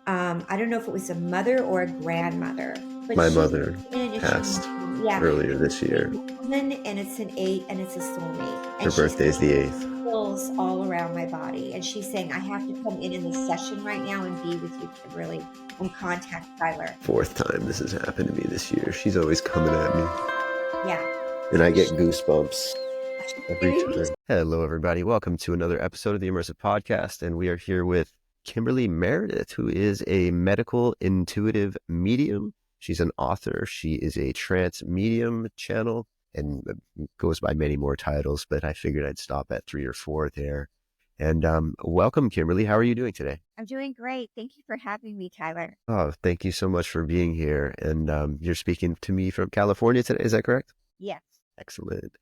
I don't know if it was a mother or a grandmother, but My she's mother an initial passed woman. Yeah, earlier this it's year. a woman, and it's an 8, and it's a soulmate, Her and she's birthday's the 8th. chills all around my body, and she's saying I have to come in this session right now and be with you, Kimberly, and contact Tyler. 4th time this has happened to me this year. She's always coming at me. Yeah. And I get goosebumps every time. Hello, everybody. Welcome to another episode of the Immersive Podcast. And we are here with Kimberly Meredith, who is a medical intuitive medium. She's an author. She is a trance medium channel and goes by many more titles, but I figured I'd stop at 3 or 4 there. And welcome, Kimberly. How are you doing today? I'm doing great. Thank you for having me, Tyler. Oh, thank you so much for being here. And you're speaking to me from California today. Is that correct? Yes. Excellent.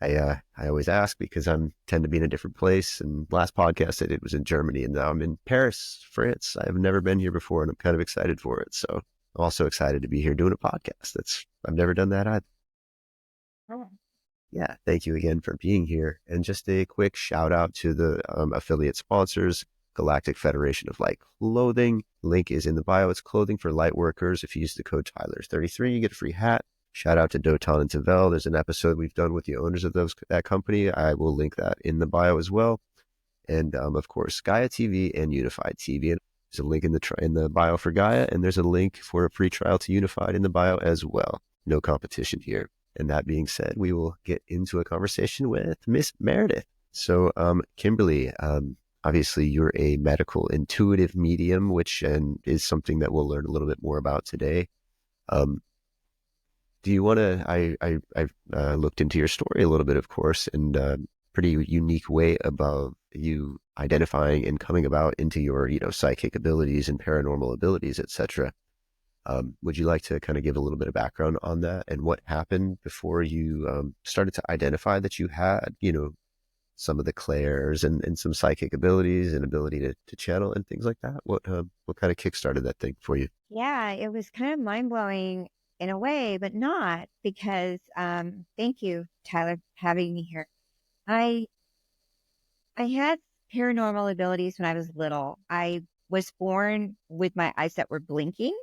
I always ask because I tend to be in a different place. And last podcast I did was in Germany, and now I'm in Paris, France. I have never been here before, and I'm kind of excited for it. So I'm also excited to be here doing a podcast. I've never done that either. Oh. Yeah, thank you again for being here. And just a quick shout out to the affiliate sponsors, Galactic Federation of Light Clothing. Link is in the bio. It's clothing for light workers. If you use the code Tyler33, you get a free hat. Shout out to Dotan and Tavel. There's an episode we've done with the owners of that company. I will link that in the bio as well. And of course, Gaia TV and Unified TV. And there's a link in the bio for Gaia, and there's a link for a free trial to Unified in the bio as well. No competition here. And that being said, we will get into a conversation with Miss Meredith. So, Kimberly, obviously you're a medical intuitive medium, which is something that we'll learn a little bit more about today. Do you want to, I've looked into your story a little bit, of course, and pretty unique way about you identifying and coming about into your, psychic abilities and paranormal abilities, etc. Would you like to kind of give a little bit of background on that and what happened before you started to identify that you had, some of the clairs and some psychic abilities and ability to channel and things like that? What kind of kickstarted that thing for you? Yeah, it was kind of mind-blowing in a way, but not, because thank you, Tyler, for having me here. I had paranormal abilities when I was little. I was born with my eyes that were blinking,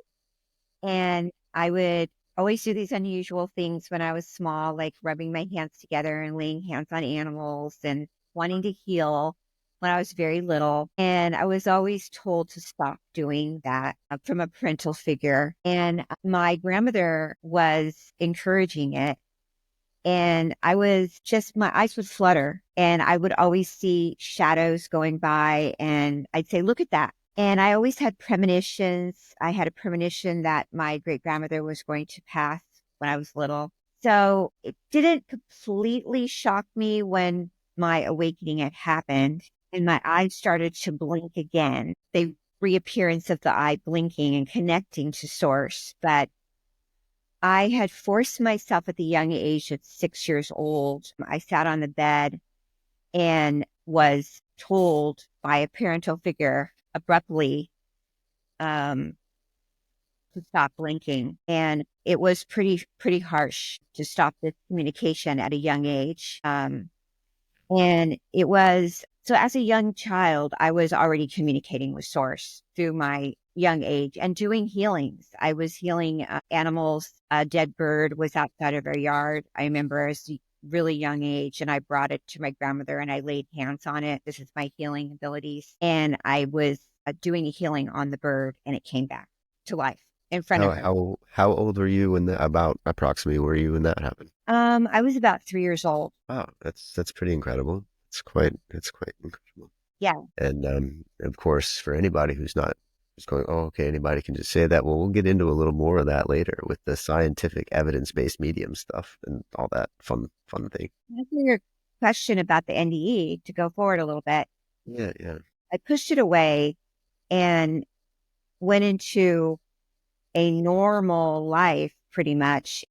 and I would always do these unusual things when I was small, like rubbing my hands together and laying hands on animals and wanting to heal when I was very little. And I was always told to stop doing that from a parental figure. And my grandmother was encouraging it. And I was just, my eyes would flutter, and I would always see shadows going by, and I'd say, look at that. And I always had premonitions. I had a premonition that my great grandmother was going to pass when I was little. So it didn't completely shock me when my awakening had happened and my eyes started to blink again. The reappearance of the eye blinking and connecting to source. But I had forced myself at the young age of 6 years old. I sat on the bed and was told by a parental figure abruptly to stop blinking. And it was pretty harsh to stop this communication at a young age. And it was, so as a young child, I was already communicating with source through my young age and doing healings. I was healing animals. A dead bird was outside of our yard. I remember as a really young age, and I brought it to my grandmother and I laid hands on it. This is my healing abilities. And I was doing a healing on the bird, and it came back to life in front of her. How old were you when approximately were you when that happened? I was about 3 years old. Wow, that's pretty incredible. It's quite incredible. Yeah. And of course, for anybody who's not just going, oh, okay, anybody can just say that. Well, we'll get into a little more of that later with the scientific evidence-based medium stuff and all that fun thing. Answering your question about the NDE, to go forward a little bit. Yeah. I pushed it away and went into a normal life, pretty much.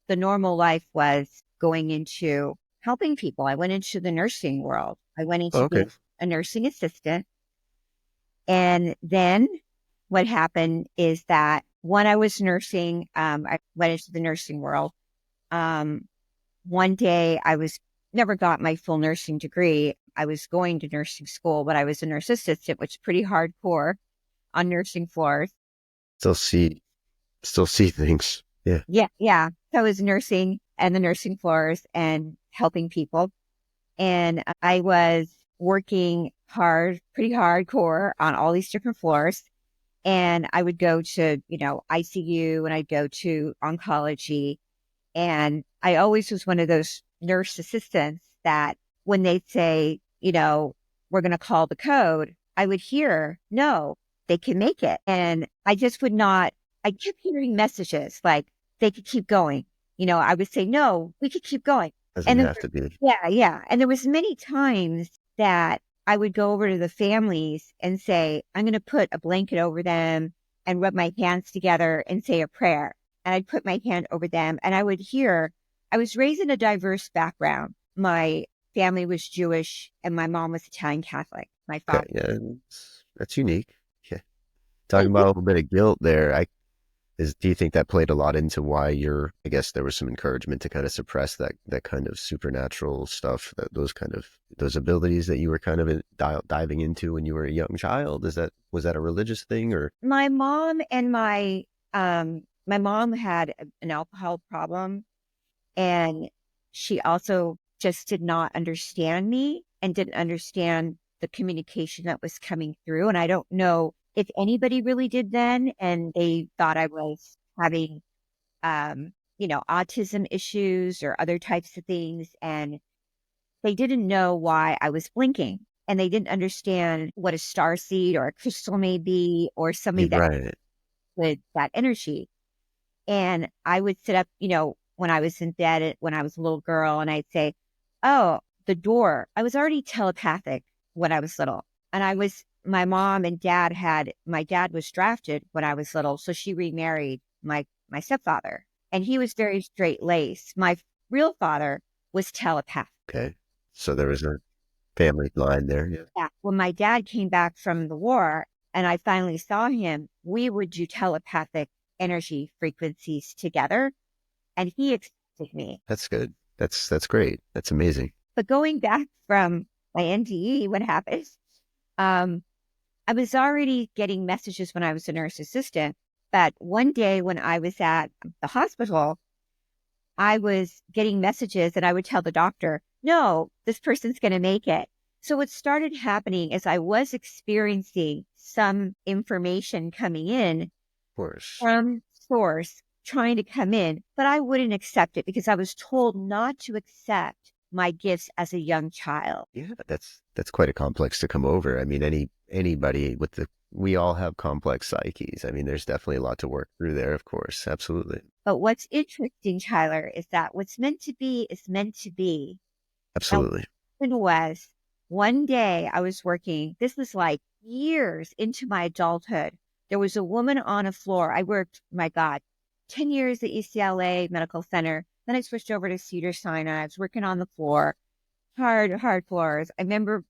The normal life was going into helping people. I went into the nursing world. I went into being a nursing assistant. And then what happened is that when I was nursing, I went into the nursing world. One day never got my full nursing degree. I was going to nursing school, but I was a nurse assistant, which is pretty hardcore. on nursing floors. Still see, still see things. Yeah. Yeah. Yeah. So I was nursing and the nursing floors and helping people. And I was working hard, pretty hardcore on all these different floors. And I would go to, ICU, and I'd go to oncology. And I always was one of those nurse assistants that when they'd say, we're going to call the code, I would hear, no, they can make it. And I just would not, I kept hearing messages like they could keep going. I would say, no, we could keep going. Doesn't And then, have to be. yeah, yeah. And there was many times that I would go over to the families and say, I'm going to put a blanket over them and rub my hands together and say a prayer. And I'd put my hand over them and I would hear, I was raised in a diverse background. My family was Jewish and my mom was Italian Catholic. My Okay. father. Yeah. That's unique. Yeah. Talking about a little bit of guilt there. Do you think that played a lot into why I guess there was some encouragement to kind of suppress that kind of supernatural stuff, those abilities that you were kind of diving into when you were a young child? Was that a religious thing or? My mom and my mom had an alcohol problem, and she also just did not understand me and didn't understand the communication that was coming through. And I don't know if anybody really did then, and they thought I was having, autism issues or other types of things. And they didn't know why I was blinking. And they didn't understand what a star seed or a crystal may be, or somebody that Right. with that energy. And I would sit up, when I was in bed, when I was a little girl, and I'd say, oh, the door. I was already telepathic when I was little. And my mom and my dad was drafted when I was little. So she remarried my stepfather, and he was very straight laced. My real father was telepathic. Okay. So there was a family line there. Yeah. Yeah. When my dad came back from the war and I finally saw him, we would do telepathic energy frequencies together, and he accepted me. That's good. That's great. That's amazing. But going back from my NDE, what happened? I was already getting messages when I was a nurse assistant, but one day when I was at the hospital, I was getting messages and I would tell the doctor, no, this person's going to make it. So what started happening is I was experiencing some information coming in Of course. from source trying to come in, but I wouldn't accept it because I was told not to accept my gifts as a young child. Yeah, that's quite a complex to come over. I mean, anybody we all have complex psyches. I mean, there's definitely a lot to work through there, of course. Absolutely. But what's interesting, Tyler, is that what's meant to be is meant to be. Absolutely. And what was one day I was working, this was like years into my adulthood. There was a woman on a floor. I worked, my God, 10 years at UCLA Medical Center. Then I switched over to Cedars-Sinai. I was working on the floor, hard floors. I remember,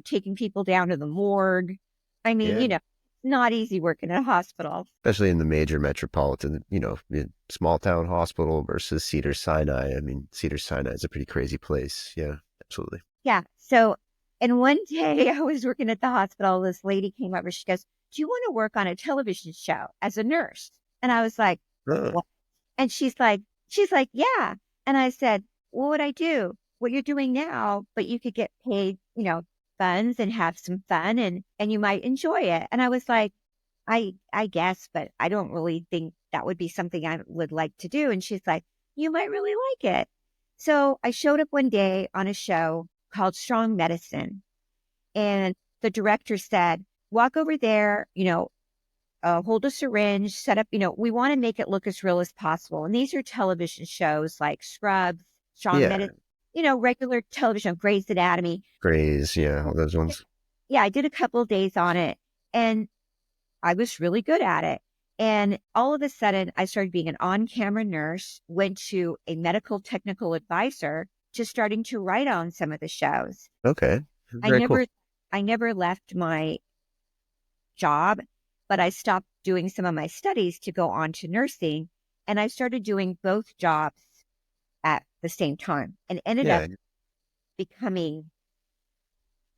taking people down to the morgue. I mean, Yeah. not easy working at a hospital. Especially in the major metropolitan, small town hospital versus Cedars-Sinai. I mean, Cedars-Sinai is a pretty crazy place. Yeah, absolutely. Yeah. So, and one day I was working at the hospital. This lady came over. She goes, do you want to work on a television show as a nurse? And I was like, Oh, what? And she's like, yeah. And I said, what would I do? What you're doing now, but you could get paid, funds and have some fun, and you might enjoy it. And I was like, I guess, but I don't really think that would be something I would like to do. And she's like, you might really like it. So I showed up one day on a show called Strong Medicine, and the director said, walk over there, hold a syringe, set up, we want to make it look as real as possible. And these are television shows like Scrubs, Strong yeah. Medicine, regular television, Grey's Anatomy. Grays. Yeah, all those ones. Yeah, I did a couple of days on it and I was really good at it. And all of a sudden, I started being an on-camera nurse, went to a medical technical advisor, to starting to write on some of the shows. Okay. I Very cool. never left my job, but I stopped doing some of my studies to go on to nursing. And I started doing both jobs at the same time and ended Yeah. up becoming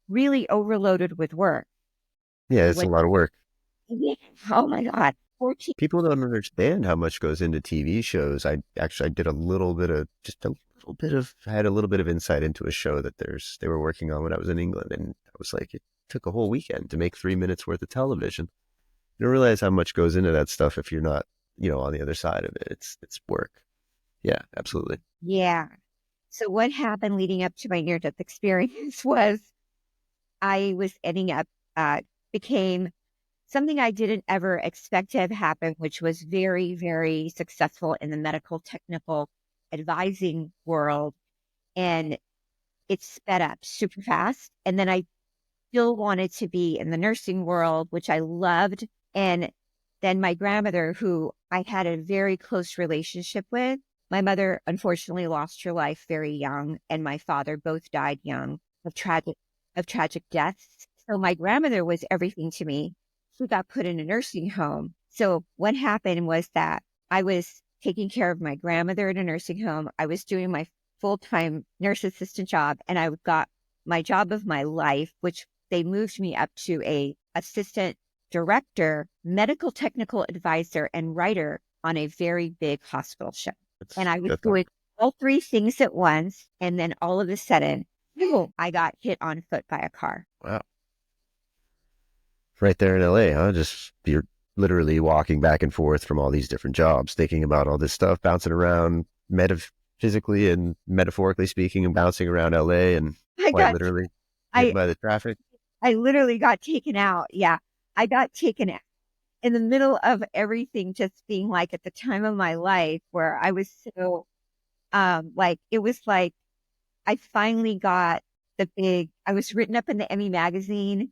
really overloaded with work. Yeah, it's a lot of work. Yeah. Oh my God. 14. People don't understand how much goes into TV shows. I did a little bit of I had a little bit of insight into a show that they were working on when I was in England, and I was like, it took a whole weekend to make 3 minutes worth of television. You don't realize how much goes into that stuff if you're not, on the other side of it. It's work. Yeah, absolutely. Yeah. So what happened leading up to my near-death experience was I was ending up, became something I didn't ever expect to have happened, which was very, very successful in the medical technical advising world. And it sped up super fast. And then I still wanted to be in the nursing world, which I loved. And then my grandmother, who I had a very close relationship with, my mother unfortunately lost her life very young, and my father both died young of tragic deaths. So my grandmother was everything to me. She got put in a nursing home. So what happened was that I was taking care of my grandmother in a nursing home. I was doing my full-time nurse assistant job, and I got my job of my life, which they moved me up to a assistant director, medical technical advisor, and writer on a very big hospital show. And I was That's doing all three things at once. And then all of a sudden, I got hit on foot by a car. wow. Right there in LA, huh? Just you're literally walking back and forth from all these different jobs, thinking about all this stuff, bouncing around metaphysically and metaphorically speaking, and bouncing around LA and I quite got, literally hit I, by the traffic. I literally got taken out. Yeah. I got taken out in the middle of everything just being like at the time of my life where I was so, like, it was like I finally got I was written up in the Emmy magazine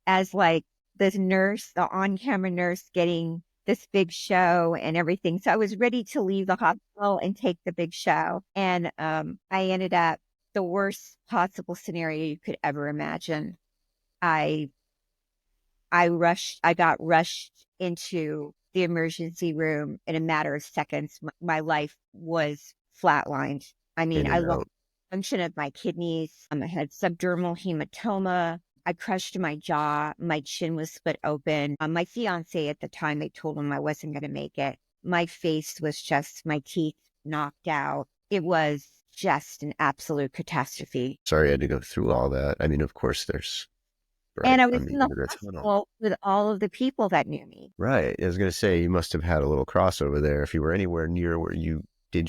as like this nurse, the on-camera nurse getting this big show and everything. So I was ready to leave the hospital and take the big show. And I ended up the worst possible scenario you could ever imagine. I I got rushed into the emergency room in a matter of seconds. My life was flatlined. I mean, In I and lost out. function of my kidneys. I had subdermal hematoma. I crushed my jaw. My chin was split open. My fiance at the time, they told him I wasn't going to make it. My face was just my teeth knocked out. It was just an absolute catastrophe. Sorry I had to go through all that. I mean, of course, there's And right. I I was in mean, the the tunnel. hospital with all of the people that knew me. Right. I was going to say you must have had a little crossover there. If you were anywhere near where you did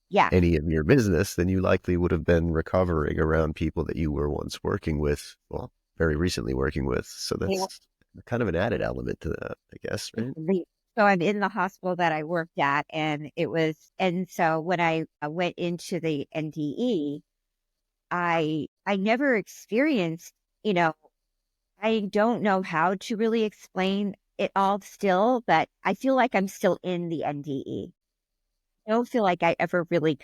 Yeah. any of your business, then you likely would have been recovering around people that you were once working with, well, very recently working with. So that's kind of an added element to that, I guess, right? So I'm in the hospital that I worked at, and so when I went into the NDE, I never experienced, you know, I don't know how to really explain it all still, but I feel like I'm still in the NDE. I don't feel like I ever really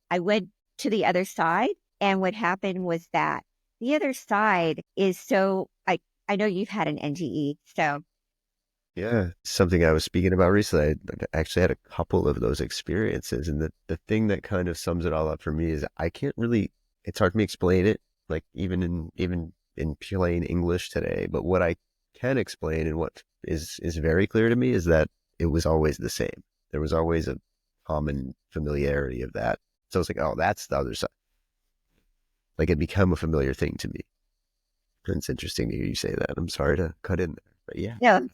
I went to the other side, and what happened was that the other side is I know you've had an NDE, so Yeah. Something I was speaking about recently. I actually had a couple of those experiences. And the thing that kind of sums it all up for me is I can't really, it's hard for me to explain it, like even in plain English today. But what I can explain and what is very clear to me is that it was always the same. There was always a common familiarity of that. So it's like, oh, that's the other side. Like it become a familiar thing to me. And it's interesting to hear you say that. I'm sorry to cut in there, but yeah. no.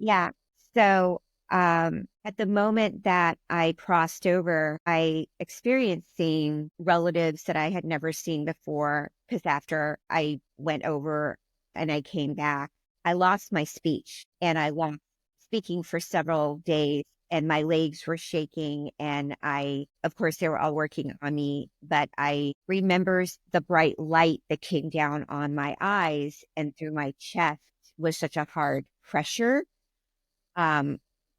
Yeah. So, at the moment that I crossed over, I experienced seeing relatives that I had never seen before. Because after I went over and I came back, I lost my speech and I lost speaking for several days. And my legs were shaking. And of course, they were all working on me, but I remember the bright light that came down on my eyes and through my chest was such a hard pressure. When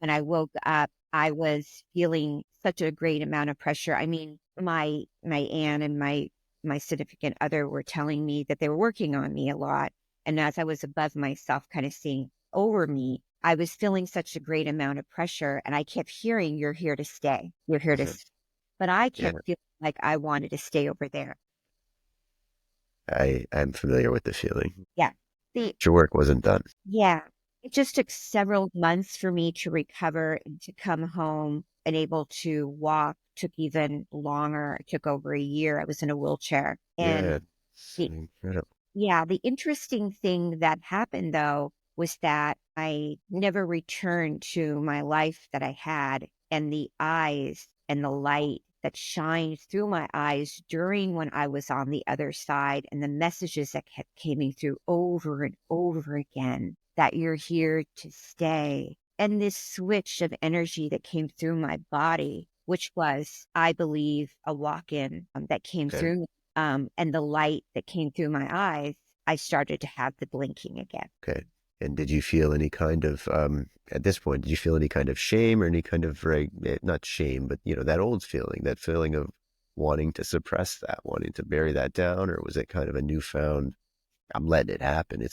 I woke up, I was feeling such a great amount of pressure. I mean, my aunt and my significant other were telling me that they were working on me a lot. And as I was above myself, kind of seeing over me, I was feeling such a great amount of pressure. And I kept hearing, "You're here to stay. You're here to stay." But I Yeah. kept feeling like I wanted to stay over there. I'm familiar with the feeling. Yeah. See, Your work wasn't done. yeah. It just took several months for me to recover and to come home and able to walk. Took even longer. It took over a year. I was in a wheelchair. And Yeah. It's the, incredible. yeah, the interesting thing that happened though was that I never returned to my life that I had, and the eyes and the light that shined through my eyes during when I was on the other side, and the messages that kept coming through over and over again, that you're here to stay. And this switch of energy that came through my body, which was, I believe, a walk-in that came Okay. through, and the light that came through my eyes, I started to have the blinking again. Okay. And did you feel any kind of, at this point, did you feel any kind of shame or any kind of, not shame, but, that old feeling, that feeling of wanting to suppress that, wanting to bury that down? Or was it kind of a newfound, I'm letting it happen.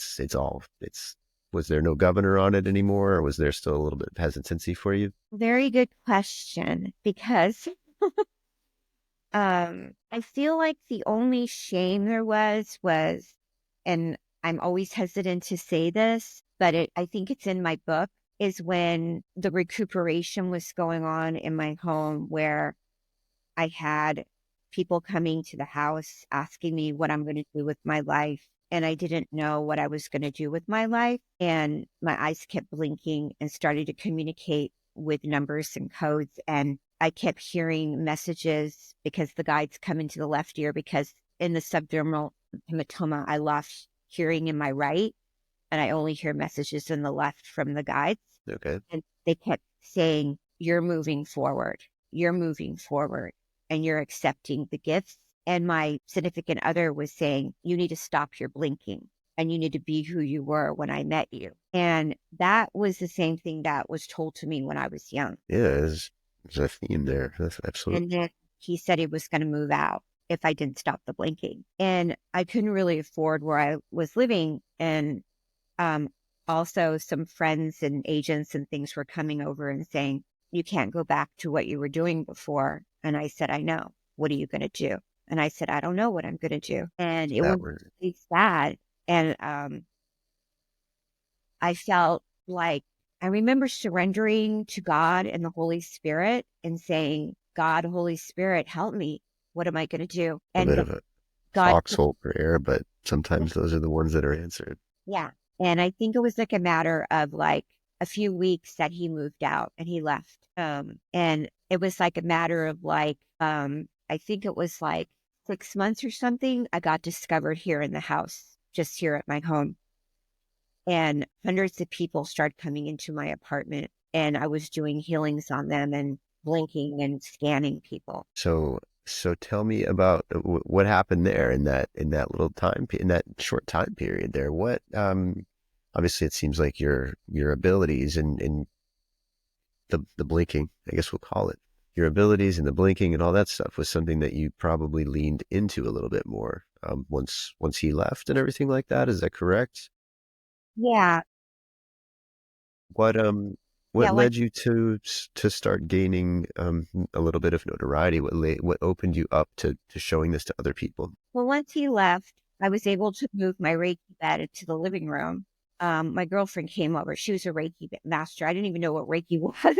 Was there no governor on it anymore? Or was there still a little bit of hesitancy for you? Very good question, because I feel like the only shame there was, and I'm always hesitant to say this, but I think it's in my book, is when the recuperation was going on in my home, where I had people coming to the house asking me what I'm going to do with my life. And I didn't know what I was going to do with my life. And my eyes kept blinking and started to communicate with numbers and codes. And I kept hearing messages because the guides come into the left ear, because in the subdermal hematoma, I lost hearing in my right, and I only hear messages in the left from the guides. Okay. And they kept saying, you're moving forward. You're moving forward, and you're accepting the gifts. And my significant other was saying, you need to stop your blinking, and you need to be who you were when I met you. And that was the same thing that was told to me when I was young. Yeah, there's a theme there. That's absolutely. And then he said he was going to move out if I didn't stop the blinking. And I couldn't really afford where I was living. And um, also, some friends and agents and things were coming over and saying, you can't go back to what you were doing before. And I said, I know. What are you going to do? And I said, I don't know what I'm going to do. And it was That word. really sad. And I felt like I remember surrendering to God and the Holy Spirit and saying, God, Holy Spirit, help me. What am I going to do? A And bit of a God, foxhole prayer, but sometimes those are the ones that are answered. yeah. And I think it was like a matter of like a few weeks that he moved out and he left. And it was like a matter of like, I think it was like 6 months or something. I got discovered here in the house, just here at my home. And hundreds of people started coming into my apartment, and I was doing healings on them and blinking and scanning people. So tell me about what happened there in that little in that short time period there. What obviously it seems like your abilities and the blinking, I guess we'll call it, your abilities and the blinking and all that stuff was something that you probably leaned into a little bit more once he left and everything like that. Is that correct? Yeah. What Yeah. what led you to start gaining a little bit of notoriety? What opened you up to showing this to other people? Well, once he left, I was able to move my Reiki bed into the living room. My girlfriend came over. She was a Reiki master. I didn't even know what Reiki was.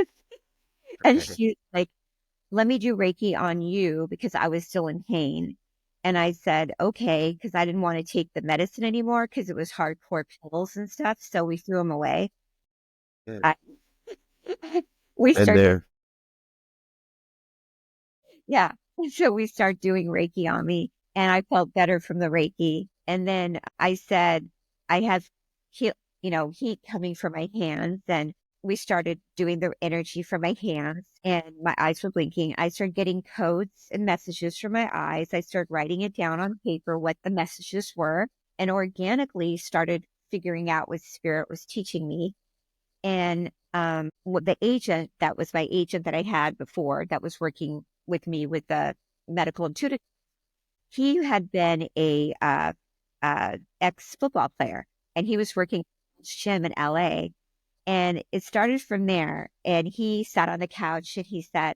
And Okay. she's like, let me do Reiki on you, because I was still in pain. And I said, okay, because I didn't want to take the medicine anymore because it was hardcore pills and stuff. So we threw them away. Yeah. I, we And started, there, yeah. So we started doing Reiki on me, and I felt better from the Reiki. And then I said, I have, he, heat coming from my hands. And we started doing the energy from my hands, and my eyes were blinking. I started getting codes and messages from my eyes. I started writing it down on paper, what the messages were, and organically started figuring out what spirit was teaching me. And the agent that was my agent that I had before, that was working with me with the medical intuitive, he had been a ex football player, and he was working at gym in LA. And it started from there. And he sat on the couch and he said,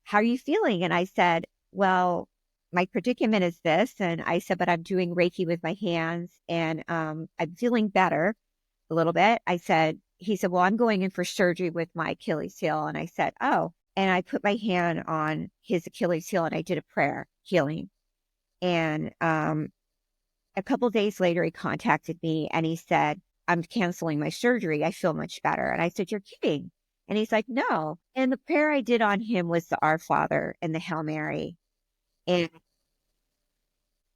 how are you feeling? And I said, well, my predicament is this. And I said, but I'm doing Reiki with my hands, and I'm feeling better a little bit. I said, he said, well, I'm going in for surgery with my Achilles heel. And I said, oh, and I put my hand on his Achilles heel and I did a prayer healing. And a couple of days later, he contacted me and he said, I'm canceling my surgery. I feel much better. And I said, you're kidding. And he's like, no. And the prayer I did on him was the Our Father and the Hail Mary. And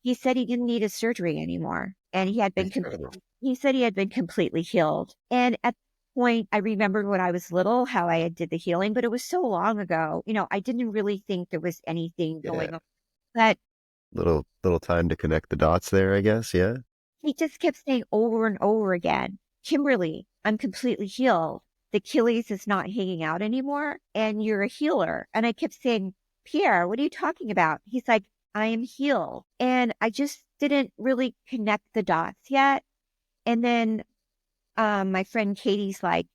he said he didn't need his surgery anymore. And Incredible. he said he had been completely healed. And at the point, I remembered when I was little how I had did the healing, but it was so long ago. I didn't really think there was anything Yeah. going on. But Little time to connect the dots there, I guess. Yeah. he just kept saying over and over again, Kimberly, I'm completely healed. The Achilles is not hanging out anymore, and you're a healer. And I kept saying, Pierre, what are you talking about? He's like, I am healed. And I just didn't really connect the dots yet. And then my friend Katie's like,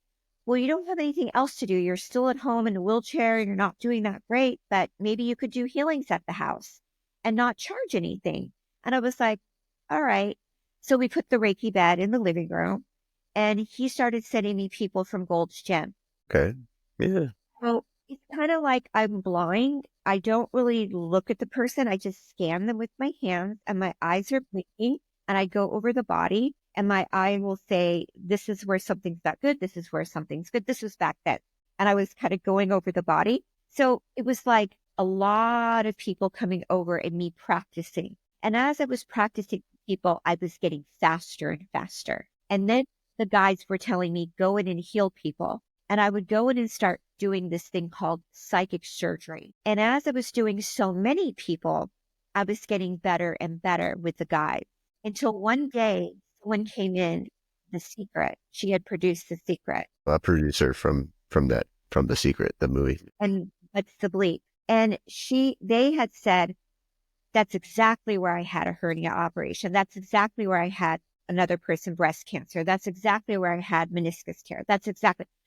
well, you don't have anything else to do. You're still at home in a wheelchair and you're not doing that great, but maybe you could do healings at the house and not charge anything. And I was like, all right. So we put the Reiki bed in the living room and he started sending me people from Gold's Gym. Okay. Yeah. So it's kind of like I'm blind. I don't really look at the person. I just scan them with my hands and my eyes are blinking and I go over the body and my eye will say, this is where something's not good. This is where something's good. This was back then. And I was kind of going over the body. So it was like a lot of people coming over and me practicing. And as I was practicing people, I was getting faster and faster. And then the guides were telling me, go in and heal people. And I would go in and start doing this thing called psychic surgery. And as I was doing so many people, I was getting better and better with the guides until one day someone came in, The Secret. She had produced The Secret. A producer from The Secret, the movie. And What's the Bleep? And they had said, that's exactly where I had a hernia operation. That's exactly where I had another person breast cancer. That's exactly where I had meniscus tear.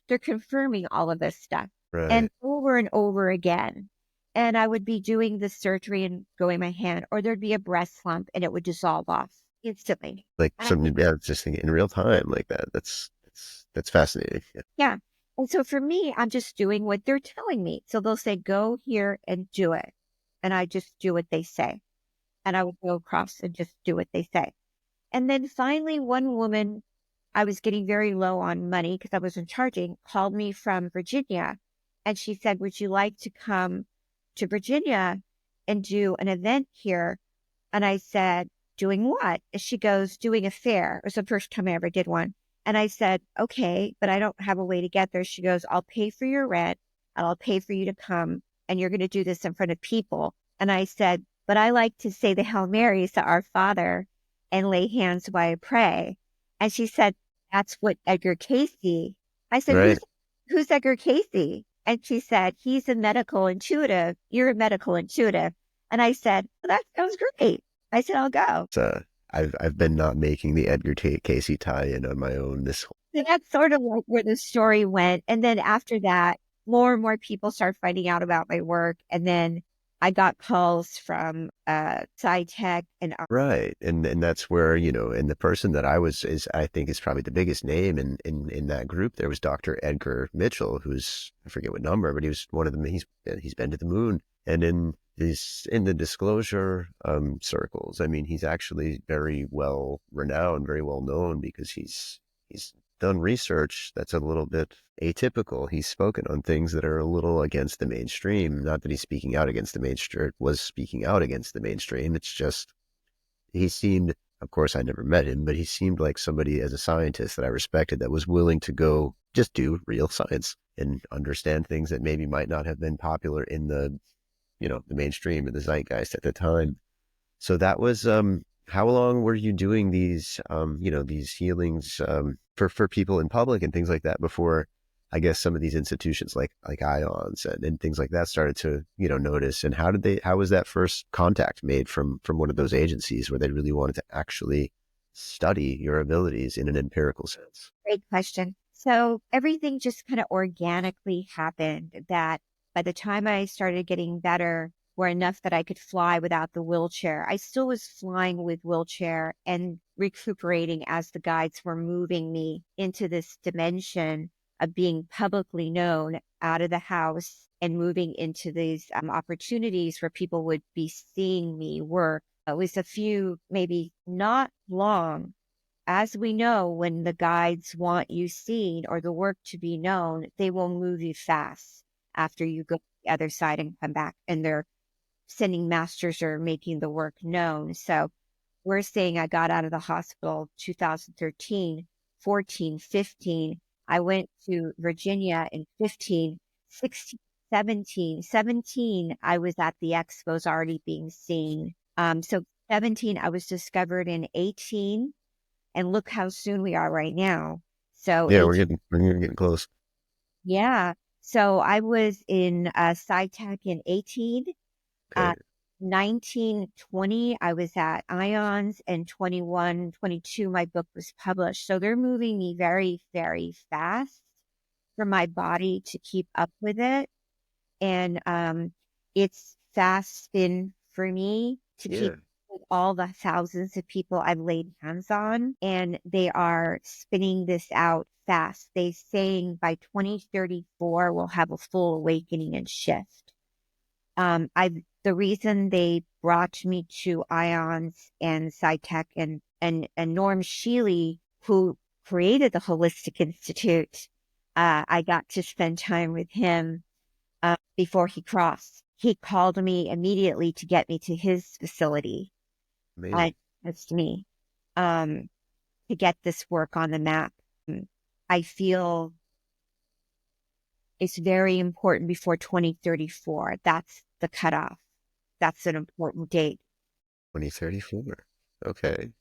They're confirming all of this stuff. Right. And over again. And I would be doing the surgery and going my hand, or there'd be a breast lump and it would dissolve off instantly. Like something, yeah, just thinking in real time like that. That's fascinating. Yeah. Yeah. And so for me, I'm just doing what they're telling me. So they'll say, go here and do it. And I just do what they say. And I would go across and just do what they say. And then finally, one woman, I was getting very low on money because I wasn't charging, called me from Virginia. And she said, would you like to come to Virginia and do an event here? And I said, doing what? And she goes, doing a fair. It was the first time I ever did one. And I said, okay, but I don't have a way to get there. She goes, I'll pay for your rent and I'll pay for you to come. And you're going to do this in front of people. And I said, but I like to say the Hail Marys to Our Father and lay hands while I pray. And she said, that's what Edgar Casey. I said, Right. who's Edgar Casey? And she said, he's a medical intuitive. You're a medical intuitive. And I said, well, that sounds great. I said, I'll go. I've been not making the Edgar Casey tie-in on my own this whole. So that's sort of like where the story went. And then after that, more and more people started finding out about my work. And then I got calls from SciTech and Right. And that's where, and the person that I think is probably the biggest name in that group. There was Dr. Edgar Mitchell, who's, I forget what number, but he was one of them. He's been to the moon. And in the disclosure circles, I mean, he's actually very well renowned, very well known because he's done research that's a little bit atypical. He's spoken on things that are a little against the mainstream. Not that he's speaking out against the mainstream, was speaking out against the mainstream. It's just, he seemed, of course, I never met him, but he seemed like somebody as a scientist that I respected that was willing to go just do real science and understand things that maybe might not have been popular in the mainstream and the zeitgeist at the time. So that was, how long were you doing these, these healings for people in public and things like that before, I guess, some of these institutions like IONS and things like that started to, notice? And how was that first contact made from one of those agencies where they really wanted to actually study your abilities in an empirical sense? Great question. So everything just kind of organically happened that by the time I started getting better, were enough that I could fly without the wheelchair. I still was flying with wheelchair and recuperating as the guides were moving me into this dimension of being publicly known out of the house and moving into these opportunities where people would be seeing me work. It was a few, maybe not long. As we know, when the guides want you seen or the work to be known, they will move you fast after you go to the other side and come back, and they're sending masters or making the work known. So we're saying I got out of the hospital 2013, 14, 15. I went to Virginia in 15, 16, 17. 17, I was at the expos already being seen. So 17, I was discovered in 18. And look how soon we are right now. So Yeah, we're getting close. yeah. So I was in SciTech in 18. Okay. 19, 20, I was at Ions, and 21, 22, my book was published. So they're moving me very, very fast for my body to keep up with it. And it's fast spin for me to keep Yeah. with all the thousands of people I've laid hands on, and they are spinning this out fast. They saying by 2034 we'll have a full awakening and shift. The reason they brought me to Ions and SciTech and Norm Shealy, who created the Holistic Institute, I got to spend time with him before he crossed. He called me immediately to get me to his facility. Amazing. That's me, to get this work on the map. I feel it's very important before 2034. That's the cutoff. That's an important date. 2034. Okay.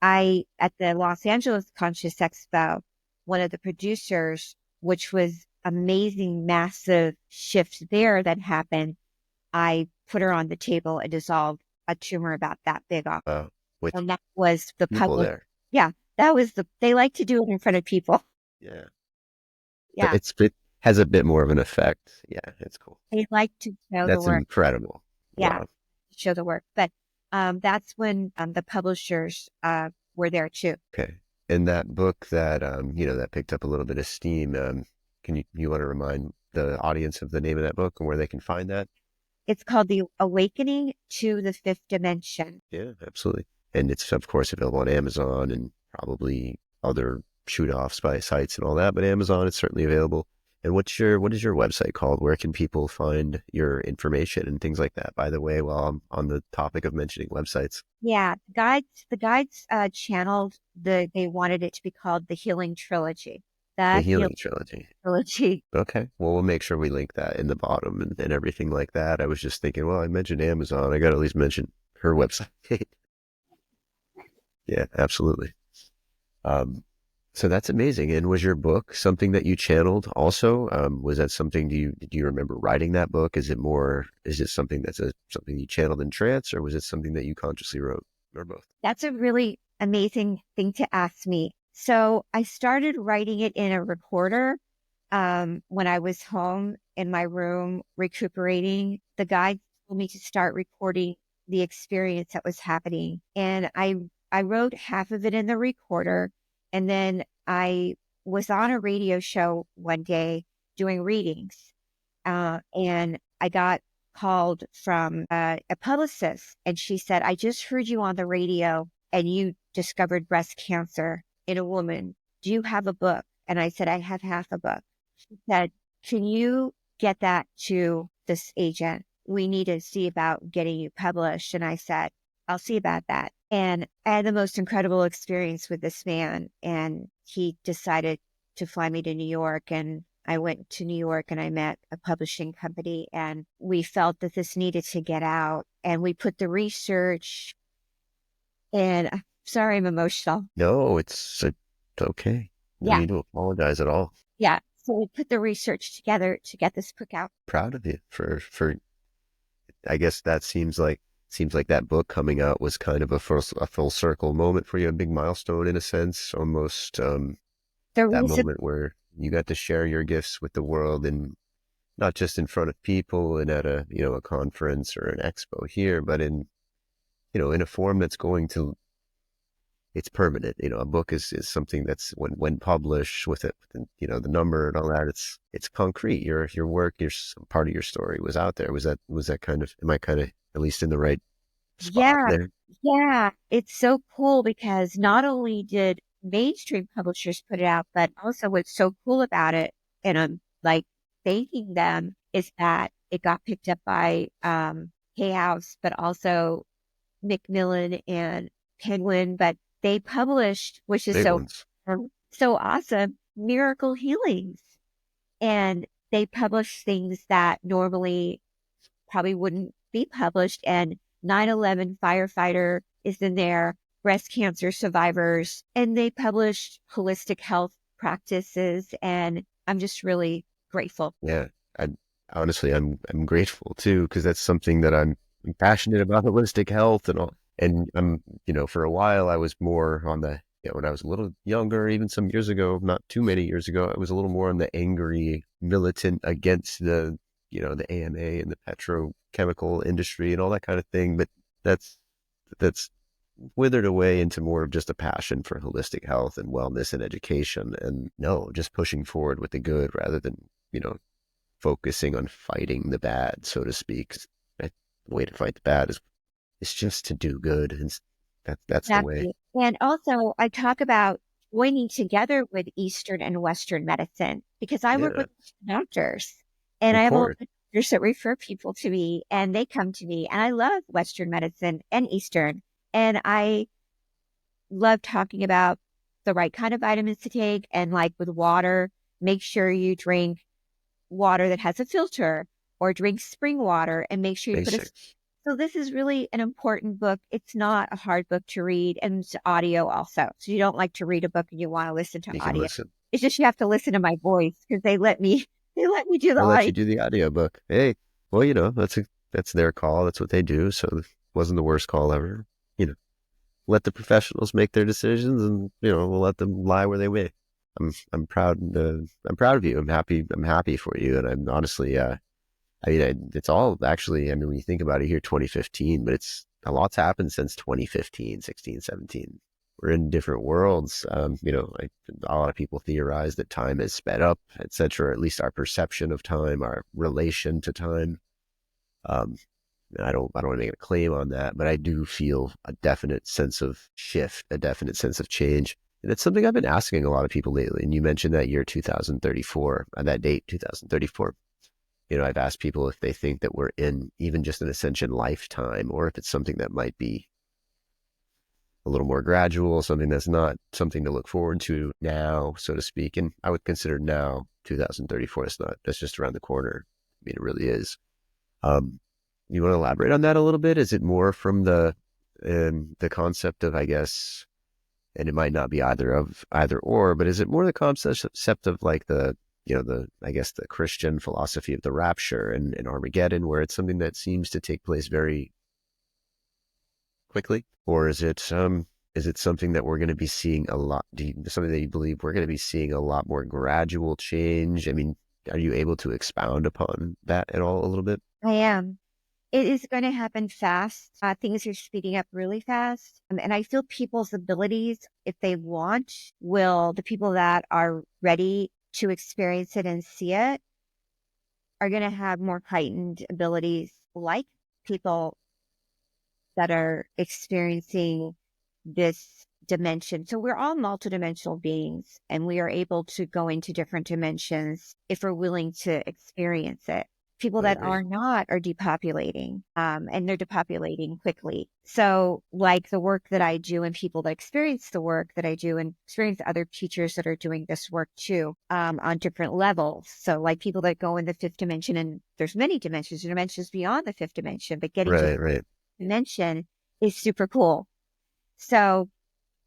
At the Los Angeles Conscious Expo, one of the producers, which was amazing, massive shift there that happened, I put her on the table and dissolved a tumor about that big off. With And that was the people public. there. Yeah, they like to do it in front of people. Yeah. Yeah, It has a bit more of an effect. Yeah, it's cool. they like to show the That's work. incredible. Yeah, Wow. show the work. But that's when the publishers were there too. Okay. And that book that that picked up a little bit of steam, can you want to remind the audience of the name of that book and where they can find that? It's called The Awakening to the Fifth Dimension. Yeah, absolutely. And it's of course available on Amazon and probably other shoot offs by sites and all that, but Amazon is certainly available. And what is your website called? Where can people find your information and things like that? By the way, while I'm on the topic of mentioning websites. Yeah, the guides channeled they wanted it to be called the Healing Trilogy. The The Healing Trilogy. Trilogy. Okay. Well, we'll make sure we link that in the bottom and everything like that. I was just thinking, well, I mentioned Amazon. I got to at least mention her website. Yeah, absolutely. So that's amazing. And was your book something that you channeled also? Was that something, do you remember writing that book? Is it something that's something you channeled in trance, or was it something that you consciously wrote, or both? That's a really amazing thing to ask me. So I started writing it in a recorder when I was home in my room recuperating. The guide told me to start recording the experience that was happening. And I wrote half of it in the recorder. And then I was on a radio show one day doing readings. And I got called from a publicist, and she said, I just heard you on the radio and you discovered breast cancer in a woman. Do you have a book? And I said, I have half a book. She said, can you get that to this agent? We need to see about getting you published. And I said, I'll see about that. And I had the most incredible experience with this man. And he decided to fly me to New York. And I went to New York and I met a publishing company, and we felt that this needed to get out. And we put the research, and I'm sorry, I'm emotional. No, it's okay. No Yeah. need to apologize at all. Yeah. So we put the research together to get this book out. Proud of you for, I guess that seems like that book coming out was kind of a full circle moment for you, a big milestone in a sense, almost, that moment where you got to share your gifts with the world and not just in front of people and at a, a conference or an expo here, but in, in a form that's going to, it's permanent. A book is something that's when published with it, the number and all that, it's concrete. Your work, some part of your story was out there. Was that kind of, am I kind of at least in the right spot Yeah. there? Yeah. It's so cool because not only did mainstream publishers put it out, but also what's so cool about it, and I'm like thanking them, is that it got picked up by Hay House, but also Macmillan and Penguin, but they published, which is Big so ones. so awesome, Miracle Healings. And they published things that normally probably wouldn't be published. And 9/11 firefighter is in there, breast cancer survivors, and they published holistic health practices. And I'm just really grateful. Yeah. I honestly, I'm grateful too, because that's something that I'm passionate about, holistic health and all. And for a while I was more on the, when I was a little younger, even some years ago, not too many years ago, I was a little more on the angry militant against the, the AMA and the petrochemical industry and all that kind of thing. But that's withered away into more of just a passion for holistic health and wellness and education. And no, just pushing forward with the good rather than, focusing on fighting the bad, so to speak. The way to fight the bad is just to do good. And that's the way. Exactly. And also, I talk about joining together with Eastern and Western medicine because I work Yeah, with doctors, and of I have a lot course. of doctors that refer people to me, and they come to me, and I love Western medicine and Eastern. And I love talking about the right kind of vitamins to take, and like with water, make sure you drink water that has a filter or drink spring water and make sure you put a. Basics. So this is really an important book. It's not a hard book to read, and it's audio also. So you don't like to read a book and you want to listen to You can audio. listen. It's just you have to listen to my voice because they let me they let me do the They let audio. you do the audiobook. Hey, well, that's their call. That's what they do. So it wasn't the worst call ever. Let the professionals make their decisions, and we'll let them lie where they may. I'm proud. I'm proud of you. I'm happy for you. And I'm honestly, it's all actually. I mean, when you think about it, here 2015, but it's a lot's happened since 2015, 16, 17. We're in different worlds. A lot of people theorize that time has sped up, etc. At least our perception of time, our relation to time. Um, I don't want to make a claim on that, but I do feel a definite sense of shift, a definite sense of change. And it's something I've been asking a lot of people lately. And you mentioned that year 2034, that date 2034. I've asked people if they think that we're in even just an ascension lifetime, or if it's something that might be a little more gradual, something that's not something to look forward to now, so to speak. And I would consider now 2034. That's just around the corner. I mean, it really is. You want to elaborate on that a little bit? Is it more from the concept of, I guess, and it might not be either or, but is it more the concept of like I guess the Christian philosophy of the rapture and Armageddon, where it's something that seems to take place very quickly? Or is it something that we're going to be seeing a lot? Something that you believe we're going to be seeing a lot more gradual change? I mean, are you able to expound upon that at all a little bit? I am. It is going to happen fast. Things are speeding up really fast. And I feel people's abilities, if they want, the people that are ready to experience it and see it are going to have more heightened abilities, like people that are experiencing this dimension. So we're all multidimensional beings, and we are able to go into different dimensions if we're willing to experience it. People Right, that right. are not are depopulating, and they're depopulating quickly. So like the work that I do and people that experience the work that I do and experience other teachers that are doing this work too, on different levels. So like people that go in the fifth dimension, and there's many dimensions beyond the fifth dimension, but getting to the Right, right. dimension is super cool. So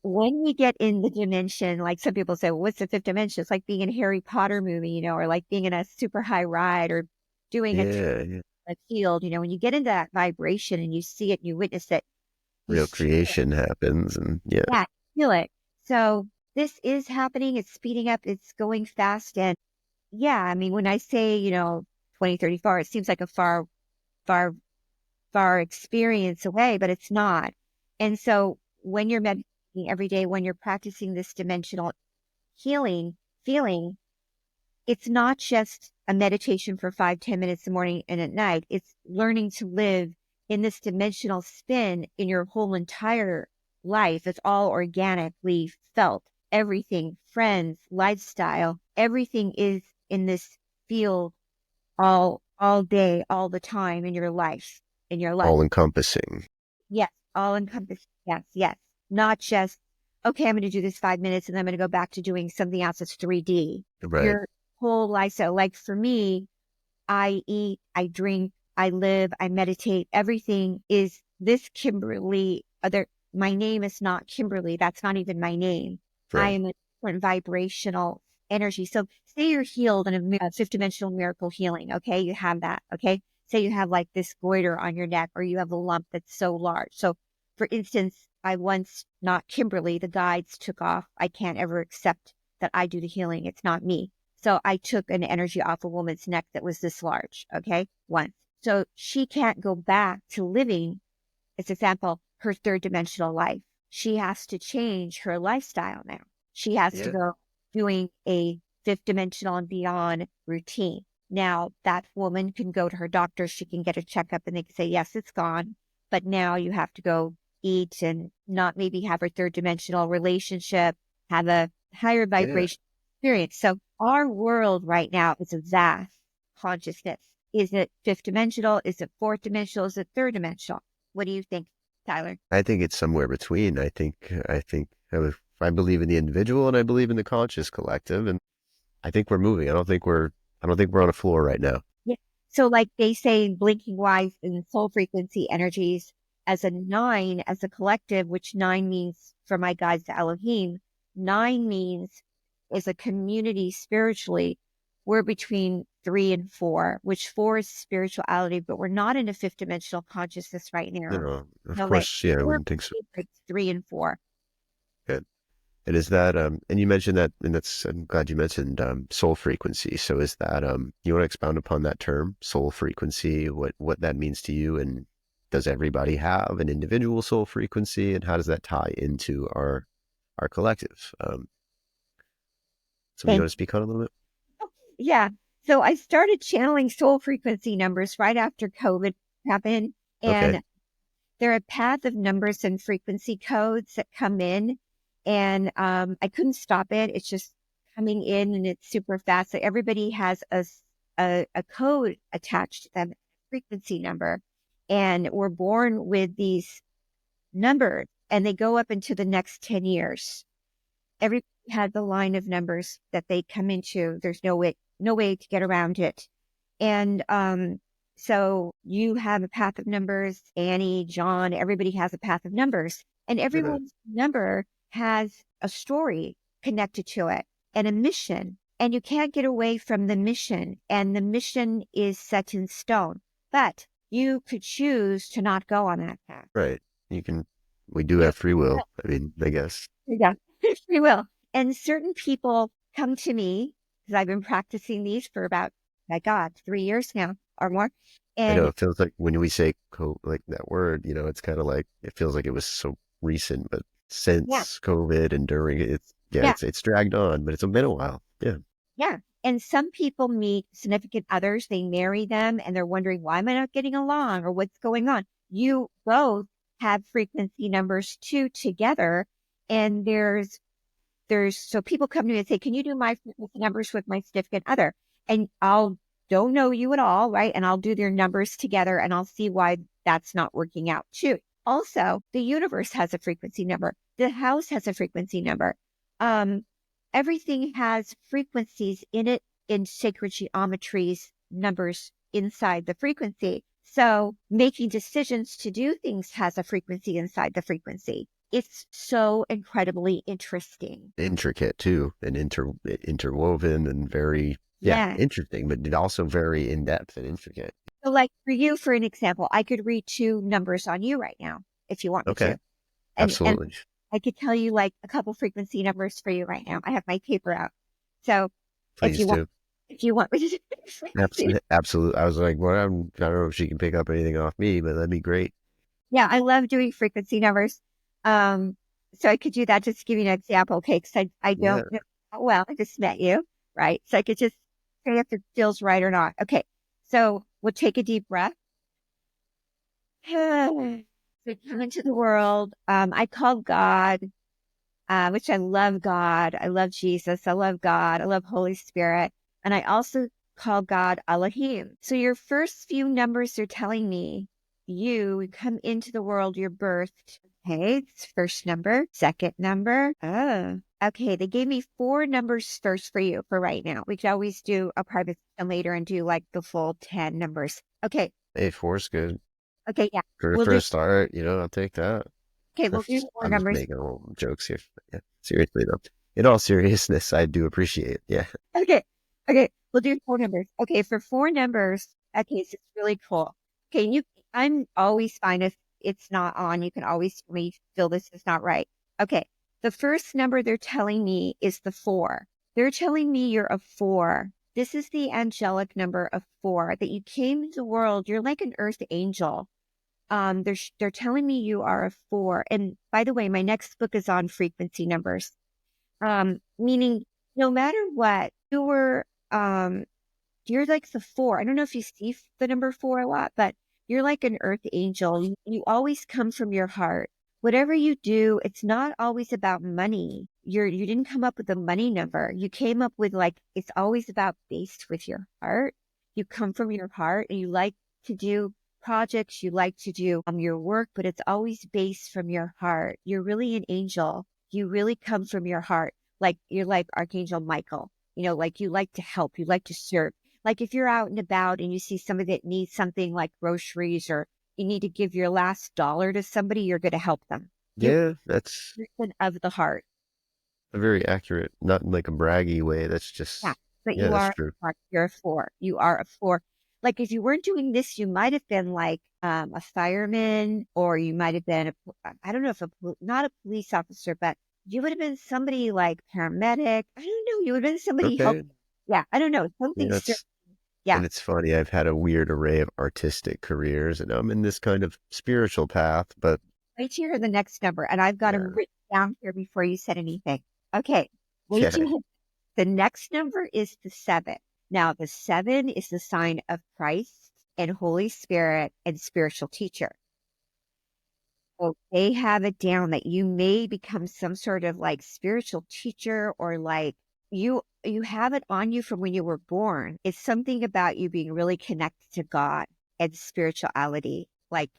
when we get in the dimension, like some people say, well, what's the fifth dimension? It's like being in a Harry Potter movie, or like being in a super high ride or doing Yeah, yeah. a field, when you get into that vibration and you see it and you witness it, you Real feel it. creation happens, and yeah. Yeah, feel it. So this is happening. It's speeding up. It's going fast. And yeah, I mean, when I say, 20, 30 far. It seems like a far, far, far experience away, but it's not. And so when you're meditating every day, when you're practicing this dimensional healing feeling, it's not just a meditation for 5-10 minutes in the morning and at night. It's learning to live in this dimensional spin in your whole entire life. It's all organically felt. Everything, friends, lifestyle, everything is in this field all day, all the time in your life, All encompassing. Yes, all encompassing. Yes, yes. Not just, okay, I'm going to do this 5 minutes and then I'm going to go back to doing something else that's 3D. Right. Your whole lifestyle. Like for me, I eat, I drink, I live, I meditate. Everything is this Kimberly. My name is not Kimberly. That's not even my name. I Right. am a different vibrational energy. So say you're healed in a fifth dimensional miracle healing. Okay. You have that. Okay. Say you have like this goiter on your neck or you have a lump that's so large. So for instance, I once, not Kimberly, the guides took off. I can't ever accept that I do the healing. It's not me. So I took an energy off a woman's neck that was this large. Okay. Once. So she can't go back to living, as an example, her third dimensional life. She has to change her lifestyle now. She has to Yeah. go doing a fifth dimensional and beyond routine. Now that woman can go to her doctor, she can get a checkup and they can say, yes, it's gone. But now you have to go eat and not maybe have a third dimensional relationship, have a higher vibration experience. So our world right now is a vast consciousness. Is it fifth dimensional? Is it fourth dimensional? Is it third dimensional? What do you think, Tyler? I think it's somewhere between. I believe in the individual and I believe in the conscious collective. And I think we're moving. I don't think we're on a floor right now. Yeah. So like they say in blinking wise in soul frequency energies as a 9, as a collective, which 9 means for my guides to Elohim, 9 means as a community spiritually, we're between 3 and 4, which 4 is spirituality, but we're not in a fifth dimensional consciousness right now. Of No way. course, yeah, I We're wouldn't think so. between 3 and 4. Good. And is that, and you mentioned that, and I'm glad you mentioned soul frequency. So is that, you want to expound upon that term, soul frequency, what that means to you, and does everybody have an individual soul frequency, and how does that tie into our collective? So you Thank want to speak on it a little bit? Yeah. So I started channeling soul frequency numbers right after COVID happened. Okay. And there are a path of numbers and frequency codes that come in. And I couldn't stop it. It's just coming in and it's super fast. So everybody has a code attached to them, frequency number. And we're born with these numbers and they go up into the next 10 years. Everybody has a line of numbers that they come into. There's no way to get around it. And so you have a path of numbers, Annie, John, everybody has a path of numbers. And everyone's number has a story connected to it and a mission. And you can't get away from the mission. And the mission is set in stone. But you could choose to not go on that path. Right. We do have free will. I mean, I guess. Yeah, free will. And certain people come to me because I've been practicing these for about, my God, 3 years now or more. I know And it feels like when we say like that word, it's kind of like, it feels like it was so recent, but since COVID and during it, it's dragged on, but it's been a while. Yeah. Yeah. And some people meet significant others, they marry them and they're wondering, why am I not getting along or what's going on? You both have frequency numbers too together. And so people come to me and say, can you do my frequency numbers with my significant other? And don't know you at all, right? And I'll do their numbers together and I'll see why that's not working out too. Also, the universe has a frequency number. The house has a frequency number. Everything has frequencies in it in sacred geometries, numbers inside the frequency. So making decisions to do things has a frequency inside the frequency. It's so incredibly interesting. Intricate too, and interwoven and very, interesting, but also very in-depth and intricate. So like for you, for an example, I could read 2 numbers on you right now, if you want me to. Absolutely. And I could tell you like a couple frequency numbers for you right now. I have my paper out. So Please do. Do you want me to do frequency? Absolutely. I was like, well, I don't know if she can pick up anything off me, but that'd be great. Yeah, I love doing frequency numbers. Um, so I could do that just to give you an example. Okay, because I Yeah. don't know. Well, I just met you, right? So I could just say if it feels right or not. Okay, so we'll take a deep breath. So come into the world. I call God, which I love God. I love Jesus. I love God. I love Holy Spirit. And I also call God Elohim. So your first few numbers are telling me you come into the world, you're birthed. Okay, it's first number, second number. Oh, okay. They gave me 4 numbers first for you for right now. We could always do a private session later and do like the full 10 numbers. Okay. Hey, four's good. Okay. Yeah. For, We'll for do, a start, I'll take that. okay. We'll do 4 I'm just numbers. making little jokes here. Yeah, seriously though. In all seriousness, I do appreciate it. Yeah. Okay. Okay. We'll do 4 numbers. Okay. For 4 numbers. Okay. So it's really cool. Okay. I'm always fine if it's not on. You can always tell me you feel this is not right. Okay. The first number they're telling me is the 4. They're telling me you're a 4. This is the angelic number of 4 that you came into the world. You're like an earth angel. They're telling me you are a 4. And by the way, my next book is on frequency numbers. Meaning no matter what, you're like the 4. I don't know if you see the number 4 a lot, but you're like an earth angel. You always come from your heart. Whatever you do, it's not always about money. You didn't come up with a money number. You came up with like, it's always about based with your heart. You come from your heart and you like to do projects, you like to do your work, but it's always based from your heart. You're really an angel. You really come from your heart. Like you're like Archangel Michael, like you like to help, you like to serve. Like if you're out and about and you see somebody that needs something like groceries or you need to give your last dollar to somebody, you're going to help them. You're Yeah, that's a person of the heart. a very accurate, not in like a braggy way. That's Yeah. just, But yeah, you that's are, true. you're a 4. You are a 4. Like if you weren't doing this, you might have been like a fireman, or you might have been I don't know if not a police officer, but you would have been somebody like paramedic. I don't know. You would have been somebody help. Okay. Yeah. I don't know. Yeah, Something. that's, Yeah. and it's funny. I've had a weird array of artistic careers and I'm in this kind of spiritual path, but Wait to hear the next number, and I've got them yeah, written down here before you said anything. Okay, wait yeah. to hear. The next number is the 7. Now, the 7 is the sign of Christ and Holy Spirit and spiritual teacher. So they have it down that you may become some sort of like spiritual teacher, or like you have it on you from when you were born. It's something about you being really connected to God and spirituality. Like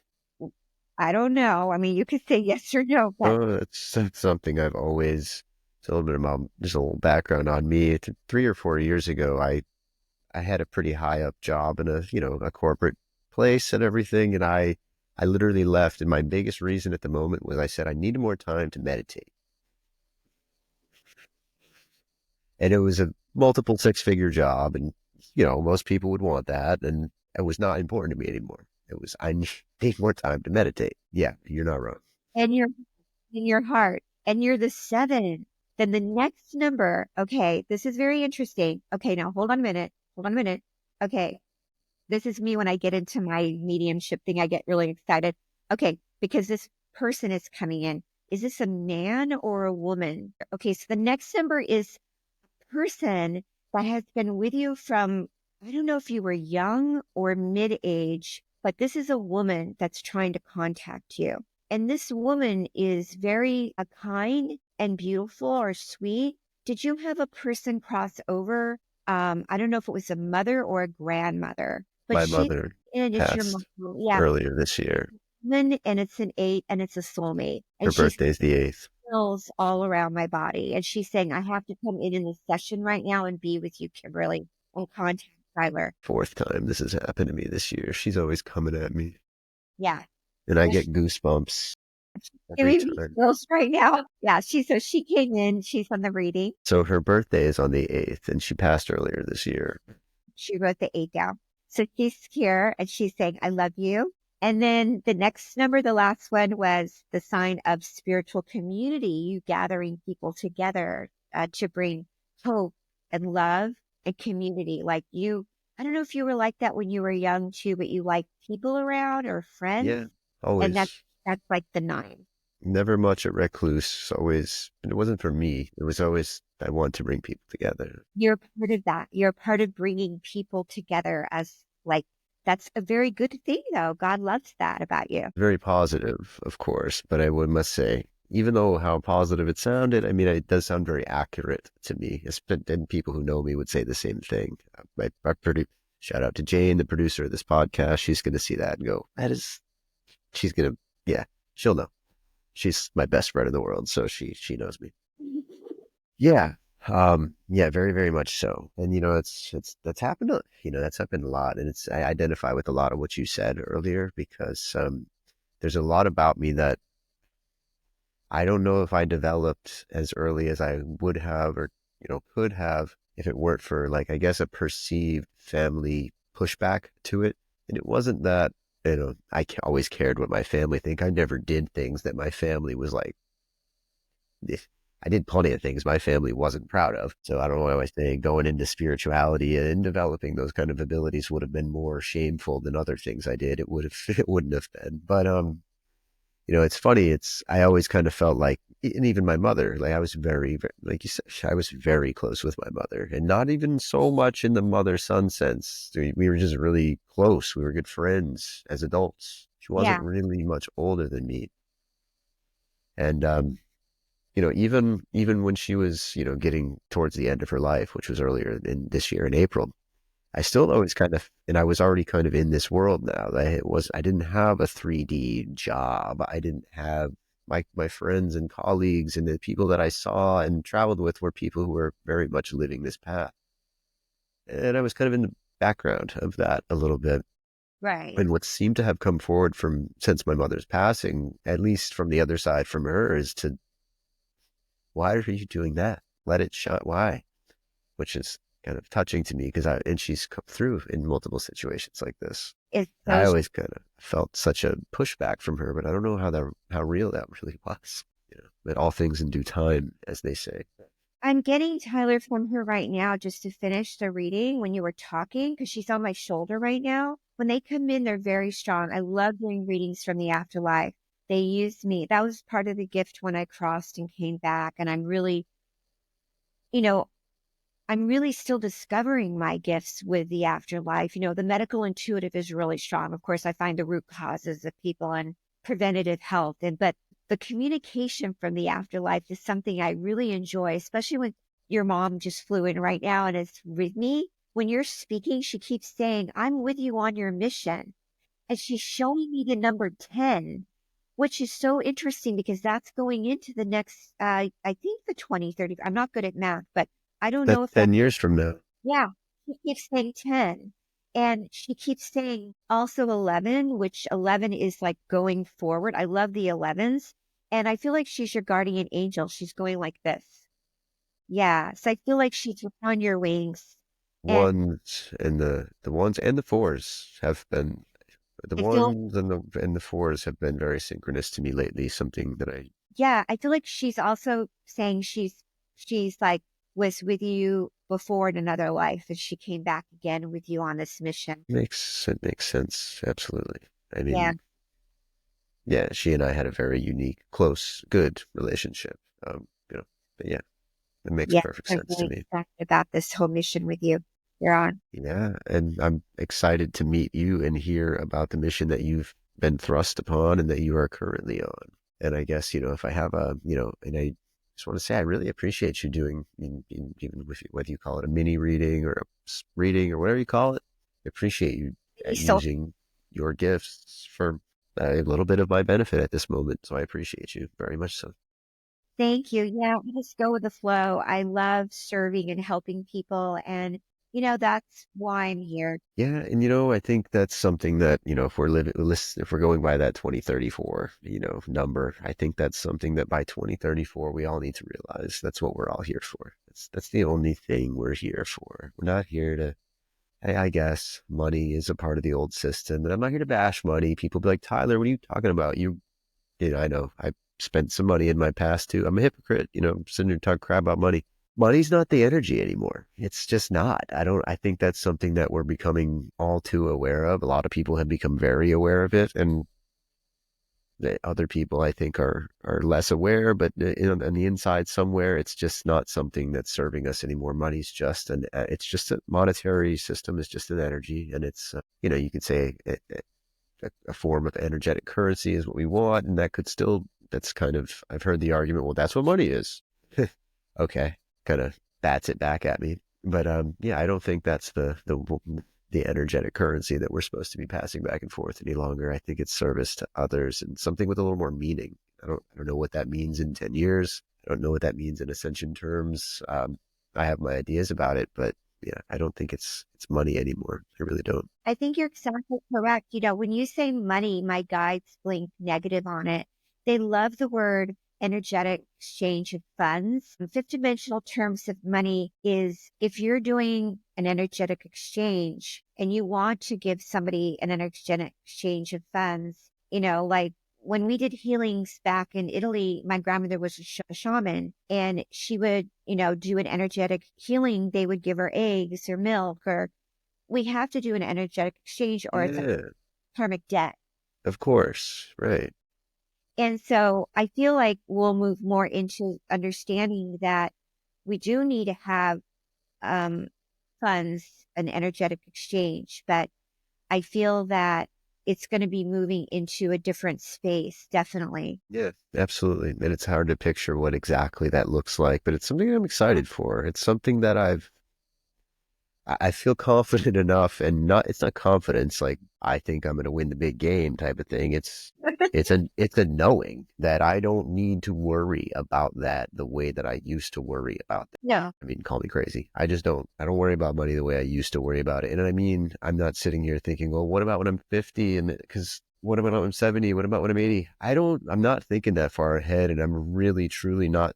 I don't know. I mean, you could say yes or no, but Oh, that's something I've always, it's a little bit about just a little background on me. 3 or 4 years ago, I had a pretty high up job in a corporate place and everything. And I literally left. And my biggest reason at the moment was I said, I needed more time to meditate. And it was a multiple 6-figure job. And, most people would want that. And it was not important to me anymore. It was, I need more time to meditate. Yeah, you're not wrong. and you're in your heart, and you're the 7. Then the next number, okay, this is very interesting. Okay, now hold on a minute. Hold on a minute. Okay, this is me when I get into my mediumship thing. I get really excited. Okay, because this person is coming in. Is this a man or a woman? Okay, so the next number is person that has been with you from, I don't know if you were young or mid age, but this is a woman that's trying to contact you. And this woman is very kind and beautiful or sweet. Did you have a person cross over? I don't know if it was a mother or a grandmother, but My she, mother and it's your mom. passed Yeah. earlier this year. And it's an 8 and it's a soulmate. Her And she's birthday's the 8th. chills all around my body. And she's saying, I have to come in this session right now and be with you, Kimberly, and contact Tyler. 4th time this has happened to me this year. She's always coming at me. Yeah. And I Yeah, get goosebumps every giving me time. chills right now. Yeah. So she came in, she's on the reading. So her birthday is on the 8th and she passed earlier this year. She wrote the 8 down. So she's here and she's saying, I love you. And then the next number, the last one, was the sign of spiritual community, you gathering people together to bring hope and love and community. Like you, I don't know if you were like that when you were young too, but you like people around or friends, Yeah, and always. that's like the nine. Never much a recluse. Always, and it wasn't for me. It was always I want to bring people together. You're part of that. You're part of bringing people together as like that's a very good thing though. God loves that about you. Very positive, of course, but I would must say, even though how positive it sounded, I mean, it does sound very accurate to me. And people who know me would say the same thing. I pretty shout out to Jane, the producer of this podcast. She's going to see that and go, that is. She's going to, yeah, she'll know. She's my best friend in the world, so she knows me. Yeah. Yeah, very, very much so. And that's happened, that's happened a lot. And I identify with a lot of what you said earlier because there's a lot about me that I don't know if I developed as early as I would have or, could have if it weren't for like, I guess, a perceived family pushback to it. And it wasn't that, always cared what my family think. I never did things that my family was like, I did plenty of things my family wasn't proud of. So I don't know why I say going into spirituality and developing those kind of abilities would have been more shameful than other things I did. It wouldn't have been. But it's funny. I always kind of felt like, and even my mother, like I was very, very, like you said, I was very close with my mother, and not even so much in the mother-son sense. We were just really close. We were good friends as adults. She wasn't Yeah. really much older than me, and even when she was, getting towards the end of her life, which was earlier in this year in April, I still always kind of, and I was already kind of in this world now. I didn't have a 3D job. I didn't have my friends and colleagues and the people that I saw and traveled with were people who were very much living this path. And I was kind of in the background of that a little bit. Right. And what seemed to have come forward since my mother's passing, at least from the other side from her, is to, why are you doing that? Let it shine. Why? Which is kind of touching to me because and she's come through in multiple situations like this. It's I so always kind of felt such a pushback from her, but I don't know how real that really was. But all things in due time, as they say. I'm getting Tyler from her right now just to finish the reading when you were talking because she's on my shoulder right now. When they come in, they're very strong. I love doing readings from the afterlife. They used me. That was part of the gift when I crossed and came back. And you know, I'm really still discovering my gifts with the afterlife. The medical intuitive is really strong. Of course, I find the root causes of people and preventative health. But the communication from the afterlife is something I really enjoy, especially when your mom just flew in right now and is with me. When you're speaking, she keeps saying, I'm with you on your mission. And she's showing me the number 10, which is so interesting because that's going into the next, I think the 2030. I'm not good at math, but I don't know That's if that, 10 years from now. yeah, she keeps saying 10. And she keeps saying also 11, which 11 is like going forward. I love the 11s. And I feel like she's your guardian angel. She's going like this. Yeah. So I feel like she's on your wings. And Ones and the ones and the fours have been the I feel, ones and the fours have been very synchronous to me lately. Something that I yeah, I feel like she's also saying she's like was with you before in another life and she came back again with you on this mission. makes sense. Absolutely. I Yeah. mean, yeah, she and I had a very unique, close, good relationship. But yeah, it makes Yeah. perfect I'm sense to really me. excited about this whole mission with you. You're on. Yeah, and I'm excited to meet you and hear about the mission that you've been thrust upon and that you are currently on. And I guess, if I have and I just want to say I really appreciate you doing, even with whether you call it a mini reading or a reading or whatever you call it, I appreciate you So using your gifts for a little bit of my benefit at this moment. So I appreciate you very much so. thank you. Yeah, I just go with the flow. I love serving and helping people and that's why I'm here. Yeah, and I think that's something that, if we're going by that 2034, number, I think that's something that by 2034 we all need to realize that's what we're all here for. That's the only thing we're here for. We're not here to, I guess money is a part of the old system, and I'm not here to bash money. People be like, Tyler, what are you talking about? I know I spent some money in my past too. I'm a hypocrite, sitting here talking crap about money. Money's not the energy anymore. It's just not. I think that's something that we're becoming all too aware of. A lot of people have become very aware of it, and the other people I think are less aware, but on the inside somewhere, it's just not something that's serving us anymore. Money's just it's just a monetary system is just an energy, and it's, you could say a form of energetic currency is what we want, and that could still, that's kind of, I've heard the argument, well, that's what money is. Okay, kind of bats it back at me. But yeah, I don't think that's the energetic currency that we're supposed to be passing back and forth any longer. I think it's service to others and something with a little more meaning. I don't know what that means in 10 years. I don't know what that means in ascension terms. I have my ideas about it, but yeah, I don't think it's money anymore. I really don't. I think you're exactly correct. When you say money, my guides blink negative on it. They love the word energetic exchange of funds. In fifth dimensional terms of money is if you're doing an energetic exchange and you want to give somebody an energetic exchange of funds, like when we did healings back in Italy, my grandmother was a shaman, and she would, do an energetic healing. They would give her eggs or milk, or we have to do an energetic exchange, or it's a Yeah, karmic debt. of course. Right. And so I feel like we'll move more into understanding that we do need to have funds, an energetic exchange, but I feel that it's going to be moving into a different space, definitely. Yeah, absolutely. And it's hard to picture what exactly that looks like, but it's something I'm excited for. It's something that I feel confident enough, and it's not confidence like I think I'm going to win the big game type of thing. It's a knowing that I don't need to worry about that the way that I used to worry about that. No. I mean, call me crazy. I just don't. I don't worry about money the way I used to worry about it. And I mean, I'm not sitting here thinking, well, what about when I'm 50? And because what about when I'm 70? What about when I'm 80? I'm not thinking that far ahead, and I'm really, truly not.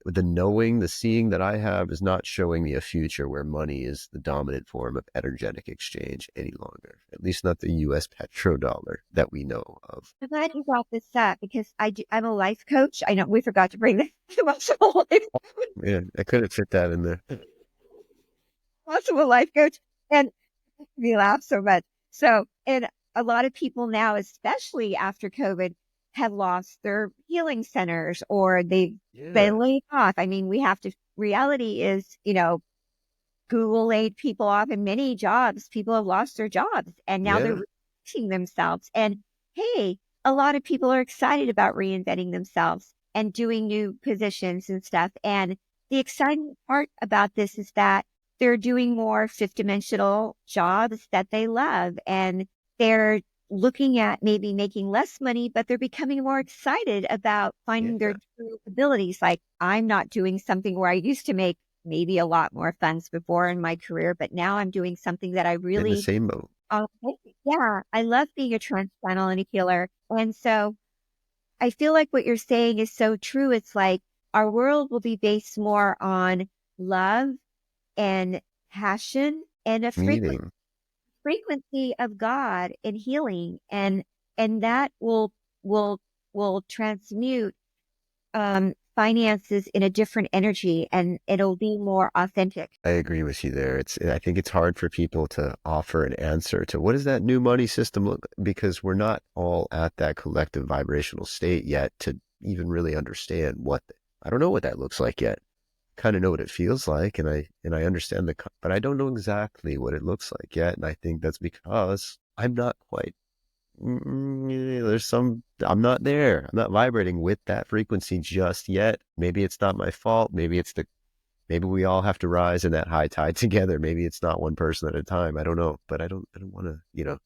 The knowing, the seeing that I have is not showing me a future where money is the dominant form of energetic exchange any longer, at least not the US petrodollar that we know of. I'm glad you brought this up because I'm a life coach. I know we forgot to bring this emotional life, Yeah, I couldn't fit that in there. also a life coach, and we laugh so much. So, and a lot of people now, especially after COVID, have lost their healing centers or they've Yeah, been laid off. I mean, reality is, Google laid people off in many jobs. People have lost their jobs and now they're yeah, reinventing themselves. And hey, a lot of people are excited about reinventing themselves and doing new positions and stuff. And the exciting part about this is that they're doing more fifth dimensional jobs that they love, and they're looking at maybe making less money, but they're becoming more excited about finding their yeah. true abilities. Like I'm not doing something where I used to make maybe a lot more funds before in my career, but now I'm doing something that I In the really, same boat. uh, yeah, I love being a transcendental and a healer. And so I feel like what you're saying is so true. It's like our world will be based more on love and passion and a Meaning. frequency of God and healing, and that will will transmute finances in a different energy, and it'll be more authentic. I agree with you there. I think it's hard for people to offer an answer to what does that new money system look, because we're not all at that collective vibrational state yet to even really understand I don't know what that looks like yet. Kind of know what it feels like, and I understand but I don't know exactly what it looks like yet. And I think that's because I'm not quite, I'm not there. I'm not vibrating with that frequency just yet. Maybe it's not my fault. Maybe we all have to rise in that high tide together. Maybe it's not one person at a time. I don't know, but I don't want to,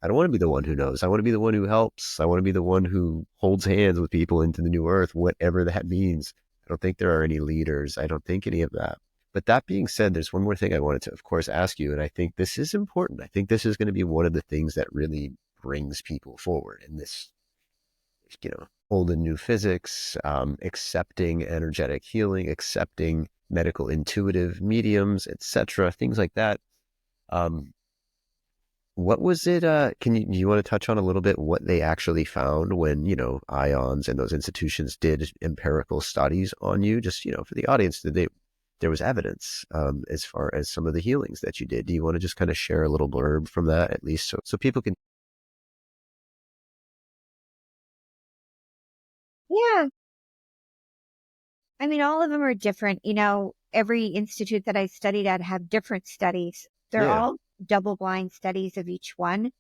I don't want to be the one who knows. I want to be the one who helps. I want to be the one who holds hands with people into the new earth, whatever that means. I don't think there are any leaders. I don't think any of that. But that being said, there's one more thing I wanted to, of course, ask you. And I think this is important. I think this is going to be one of the things that really brings people forward in this, old and new physics, accepting energetic healing, accepting medical intuitive mediums, etc., things like that. What was it? Do you want to touch on a little bit what they actually found when, IONS and those institutions did empirical studies on you? Just, for the audience, there was evidence as far as some of the healings that you did. Do you want to just kind of share a little blurb from that, at least so people can? Yeah. I mean, all of them are different. Every institute that I studied at have different studies. They're Yeah, all double blind studies of each one.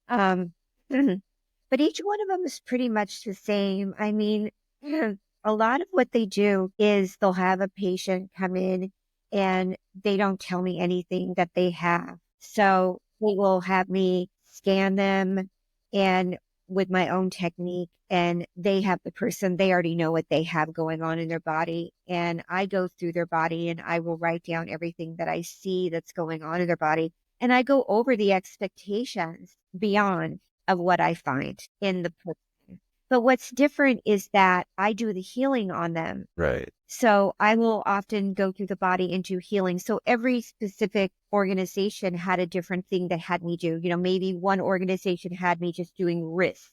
Um, but each one of them is pretty much the same. I mean, a lot of what they do is they'll have a patient come in and they don't tell me anything that they have. So they will have me scan them and with my own technique, and they already know what they have going on in their body. And I go through their body and I will write down everything that I see that's going on in their body. And I go over the expectations beyond of what I find in the person. But what's different is that I do the healing on them. right. So I will often go through the body and do healing. So every specific organization had a different thing that had me do. Maybe one organization had me just doing wrist.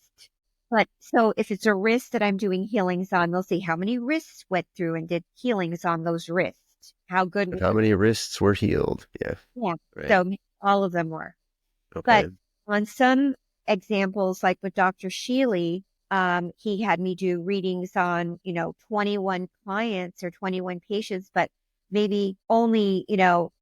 But so if it's a wrist that I'm doing healings on, they'll see how many wrists went through and did healings on those wrists. How good Like was how the, many wrists were healed? Yeah, yeah. right. So all of them were. But Okay. on some examples, like with Dr. Sheely, he had me do readings on, 21 clients or 21 patients, but maybe only,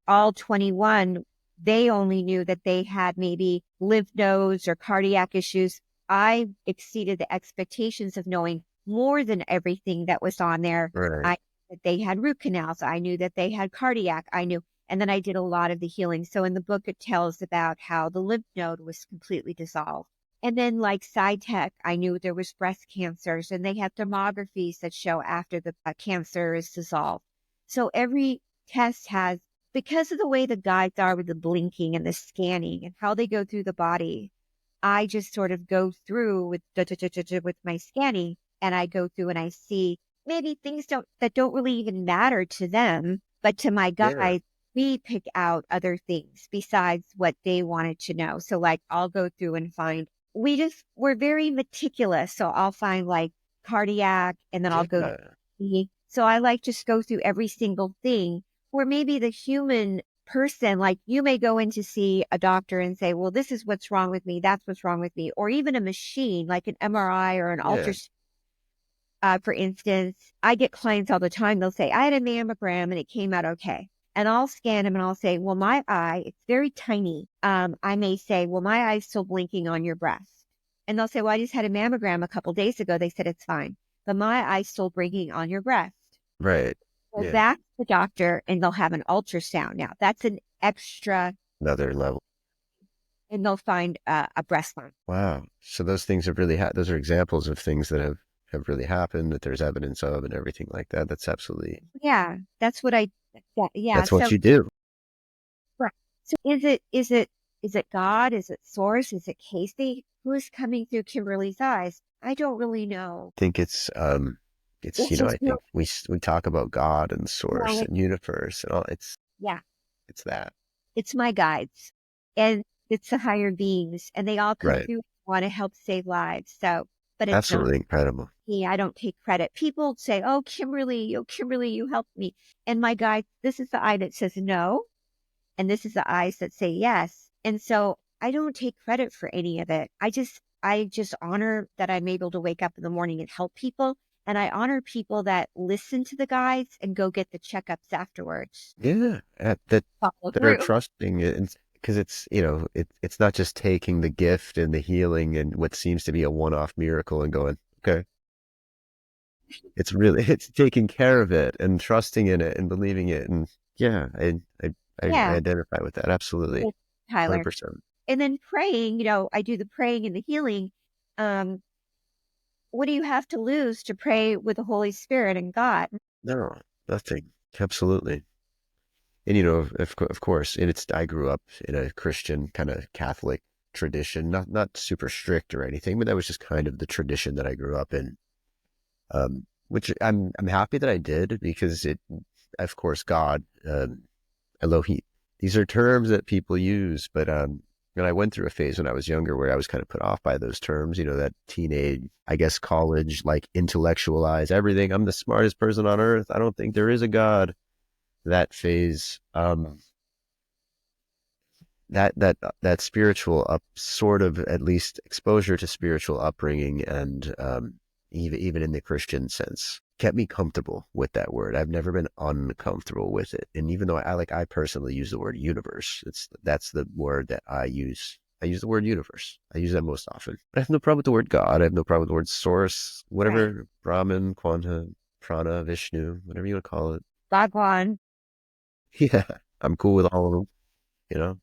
all 21, they only knew that they had maybe lymph nodes or cardiac issues. I exceeded the expectations of knowing more than everything that was on there. Right. I that they had root canals. I knew that they had cardiac. I knew and then I did a lot of the healing. So in the book, it tells about how the lymph node was completely dissolved. And then like SciTech, I knew there was breast cancers and they have thermographies that show after the cancer is dissolved. So every test has, because of the way the guides are with the blinking and the scanning and how they go through the body, I just sort of go through with my scanning and I go through and I see maybe things that don't really even matter to them, but to my Yeah. guides, we pick out other things besides what they wanted to know. So like I'll go through and find we're very meticulous. So I'll find like cardiac and then I'll go Yeah. so I like just go through every single thing where maybe the human person, like you may go in to see a doctor and say, well, this is what's wrong with me. That's what's wrong with me. Or even a machine like an MRI or an Yeah. ultrasound. For instance, I get clients all the time. They'll say, I had a mammogram and it came out okay. And I'll scan them and I'll say, well, my eye, it's very tiny. I may say, well, my eye's still blinking on your breast. And they'll say, well, I just had a mammogram a couple days ago. They said it's fine, but my eye's still blinking on your breast. Right. So Yeah. that's the doctor and they'll have an ultrasound. Now that's an extra Another level. and they'll find a breast lump. Wow. So those things have really those are examples of things that have really happened, that there's evidence of and everything like that. That's absolutely, Yeah, that's what yeah. that's what So you do. right. So is it God? Is it Source? Is it Casey? Who is coming through Kimberly's eyes? I don't really know. I think it's, It's just I think we talk about God and source no, and universe and all. yeah, It's that. it's my guides. And it's the higher beings and they all come Right. through and want to help save lives. So but it's not Absolutely incredible. me. I don't take credit. People say, oh Kimberly, you helped me. And my guide, this is the eye that says no. And this is the eyes that say yes. And so I don't take credit for any of it. I just honor that I'm able to wake up in the morning and help people. And I honor people that listen to the guides and go get the checkups afterwards. Yeah. Follow That are through. trusting it because it's not just taking the gift and the healing and what seems to be a one-off miracle and going, okay, it's really, it's taking care of it and trusting in it and believing it. And yeah, I Yeah, identify with that. Absolutely. Tyler. 100%. And then praying, I do the praying and the healing. Um, what do you have to lose to pray with the Holy Spirit and God? No, nothing. Absolutely. And, of course, I grew up in a Christian kind of Catholic tradition, not super strict or anything, but that was just kind of the tradition that I grew up in. Which I'm happy that I did because of course, God, Elohim, these are terms that people use, but, and I went through a phase when I was younger where I was kind of put off by those terms, that teenage, I guess, college, like intellectualize everything. I'm the smartest person on earth. I don't think there is a God. that phase, that spiritual sort of at least exposure to spiritual upbringing and even in the Christian sense kept me comfortable with that word. I've never been uncomfortable with it. And even though I personally use the word universe, that's the word that I use. I use the word universe. I use that most often. But I have no problem with the word God. I have no problem with the word source, Right. whatever, Brahman, Quanta, Prana, Vishnu, whatever you want to call it. Bhagwan. Yeah, I'm cool with all of them. You know,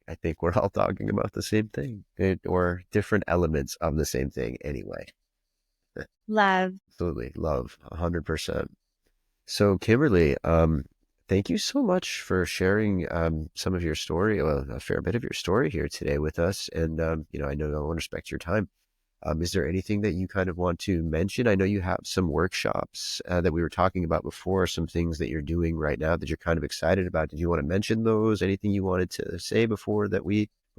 I think we're all talking about the same thing, or different elements of the same thing anyway. Love. Absolutely, love, 100%. So, Kimberly, thank you so much for sharing some of your story, a fair bit of your story here today with us. And I know I want to respect your time. Is there anything that you kind of want to mention? I know you have some workshops that we were talking about before, some things that you're doing right now that you're kind of excited about. Did you want to mention those? Anything you wanted to say before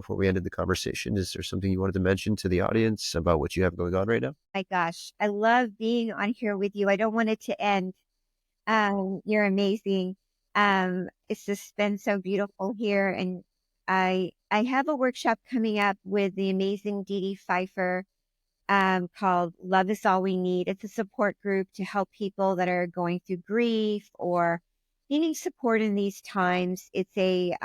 we ended the conversation? Is there something you wanted to mention to the audience about what you have going on right now? My gosh, I love being on here with you. I don't want it to end. You're amazing. It's just been so beautiful here. And I have a workshop coming up with the amazing Dee Dee Pfeiffer called Love is All We Need. It's a support group to help people that are going through grief or needing support in these times. It's a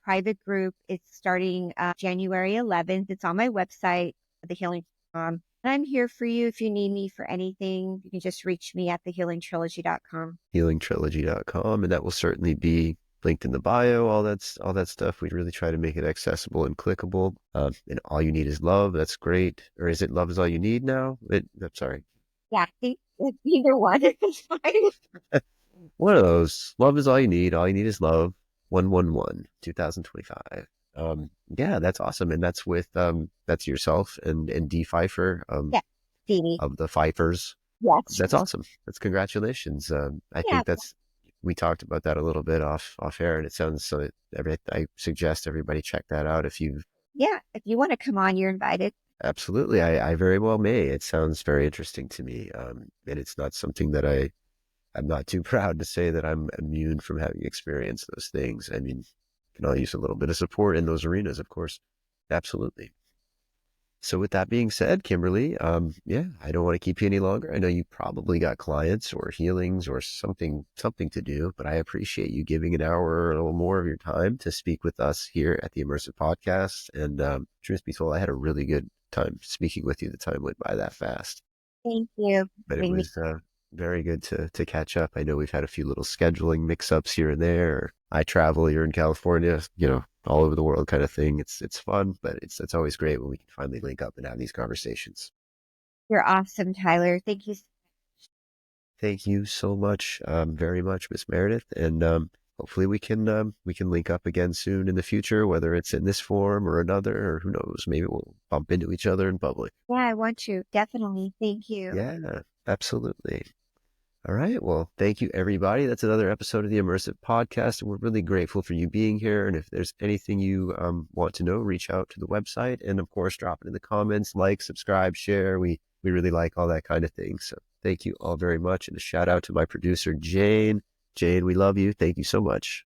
private group. It's starting January 11th. It's on my website, thehealing.com. And I'm here for you if you need me for anything. You can just reach me at thehealingtrilogy.com. Healingtrilogy.com, and that will certainly be linked in the bio, all that stuff. We really try to make it accessible and clickable. And all you need is love. That's great. Or is it love is all you need now? I'm sorry. Yeah, I think either one is fine. One of those. Love is all you need. All you need is love. 111, 2025. Yeah, that's awesome. And that's yourself and D Pfeiffer, Yeah, Dee Dee. of the Pfeiffers. Yes. That's awesome. That's congratulations. I Yeah. think we talked about that a little bit off air, and it sounds so. I suggest everybody check that out if you. Yeah. If you want to come on, you're invited. Absolutely, I very well may. It sounds very interesting to me, and it's not something that I'm not too proud to say that I'm immune from having experienced those things. I mean, can all use a little bit of support in those arenas, of course. Absolutely. So with that being said, Kimberly, yeah, I don't want to keep you any longer. I know you probably got clients or healings or something to do, but I appreciate you giving an hour or a little more of your time to speak with us here at the Immersive Podcast. And truth be told, I had a really good time speaking with you. The time went by that fast, Thank you for but it having me. was very good to catch up. I know we've had a few little scheduling mix-ups here and there. I travel, you're in California, all over the world kind of thing. It's fun, but it's always great when we can finally link up and have these conversations. You're awesome, Tyler. Thank you. Thank you so much, very much, Miss Meredith, and hopefully we can link up again soon in the future, whether it's in this form or another, or who knows, maybe we'll bump into each other in public. Yeah, I want to. Definitely. Thank you. Yeah, absolutely. All right. Well, thank you, everybody. That's another episode of the Immersive Podcast. And we're really grateful for you being here. And if there's anything you want to know, reach out to the website. And of course, drop it in the comments, like, subscribe, share. We really like all that kind of thing. So thank you all very much. And a shout out to my producer, Jane. Jane, we love you. Thank you so much.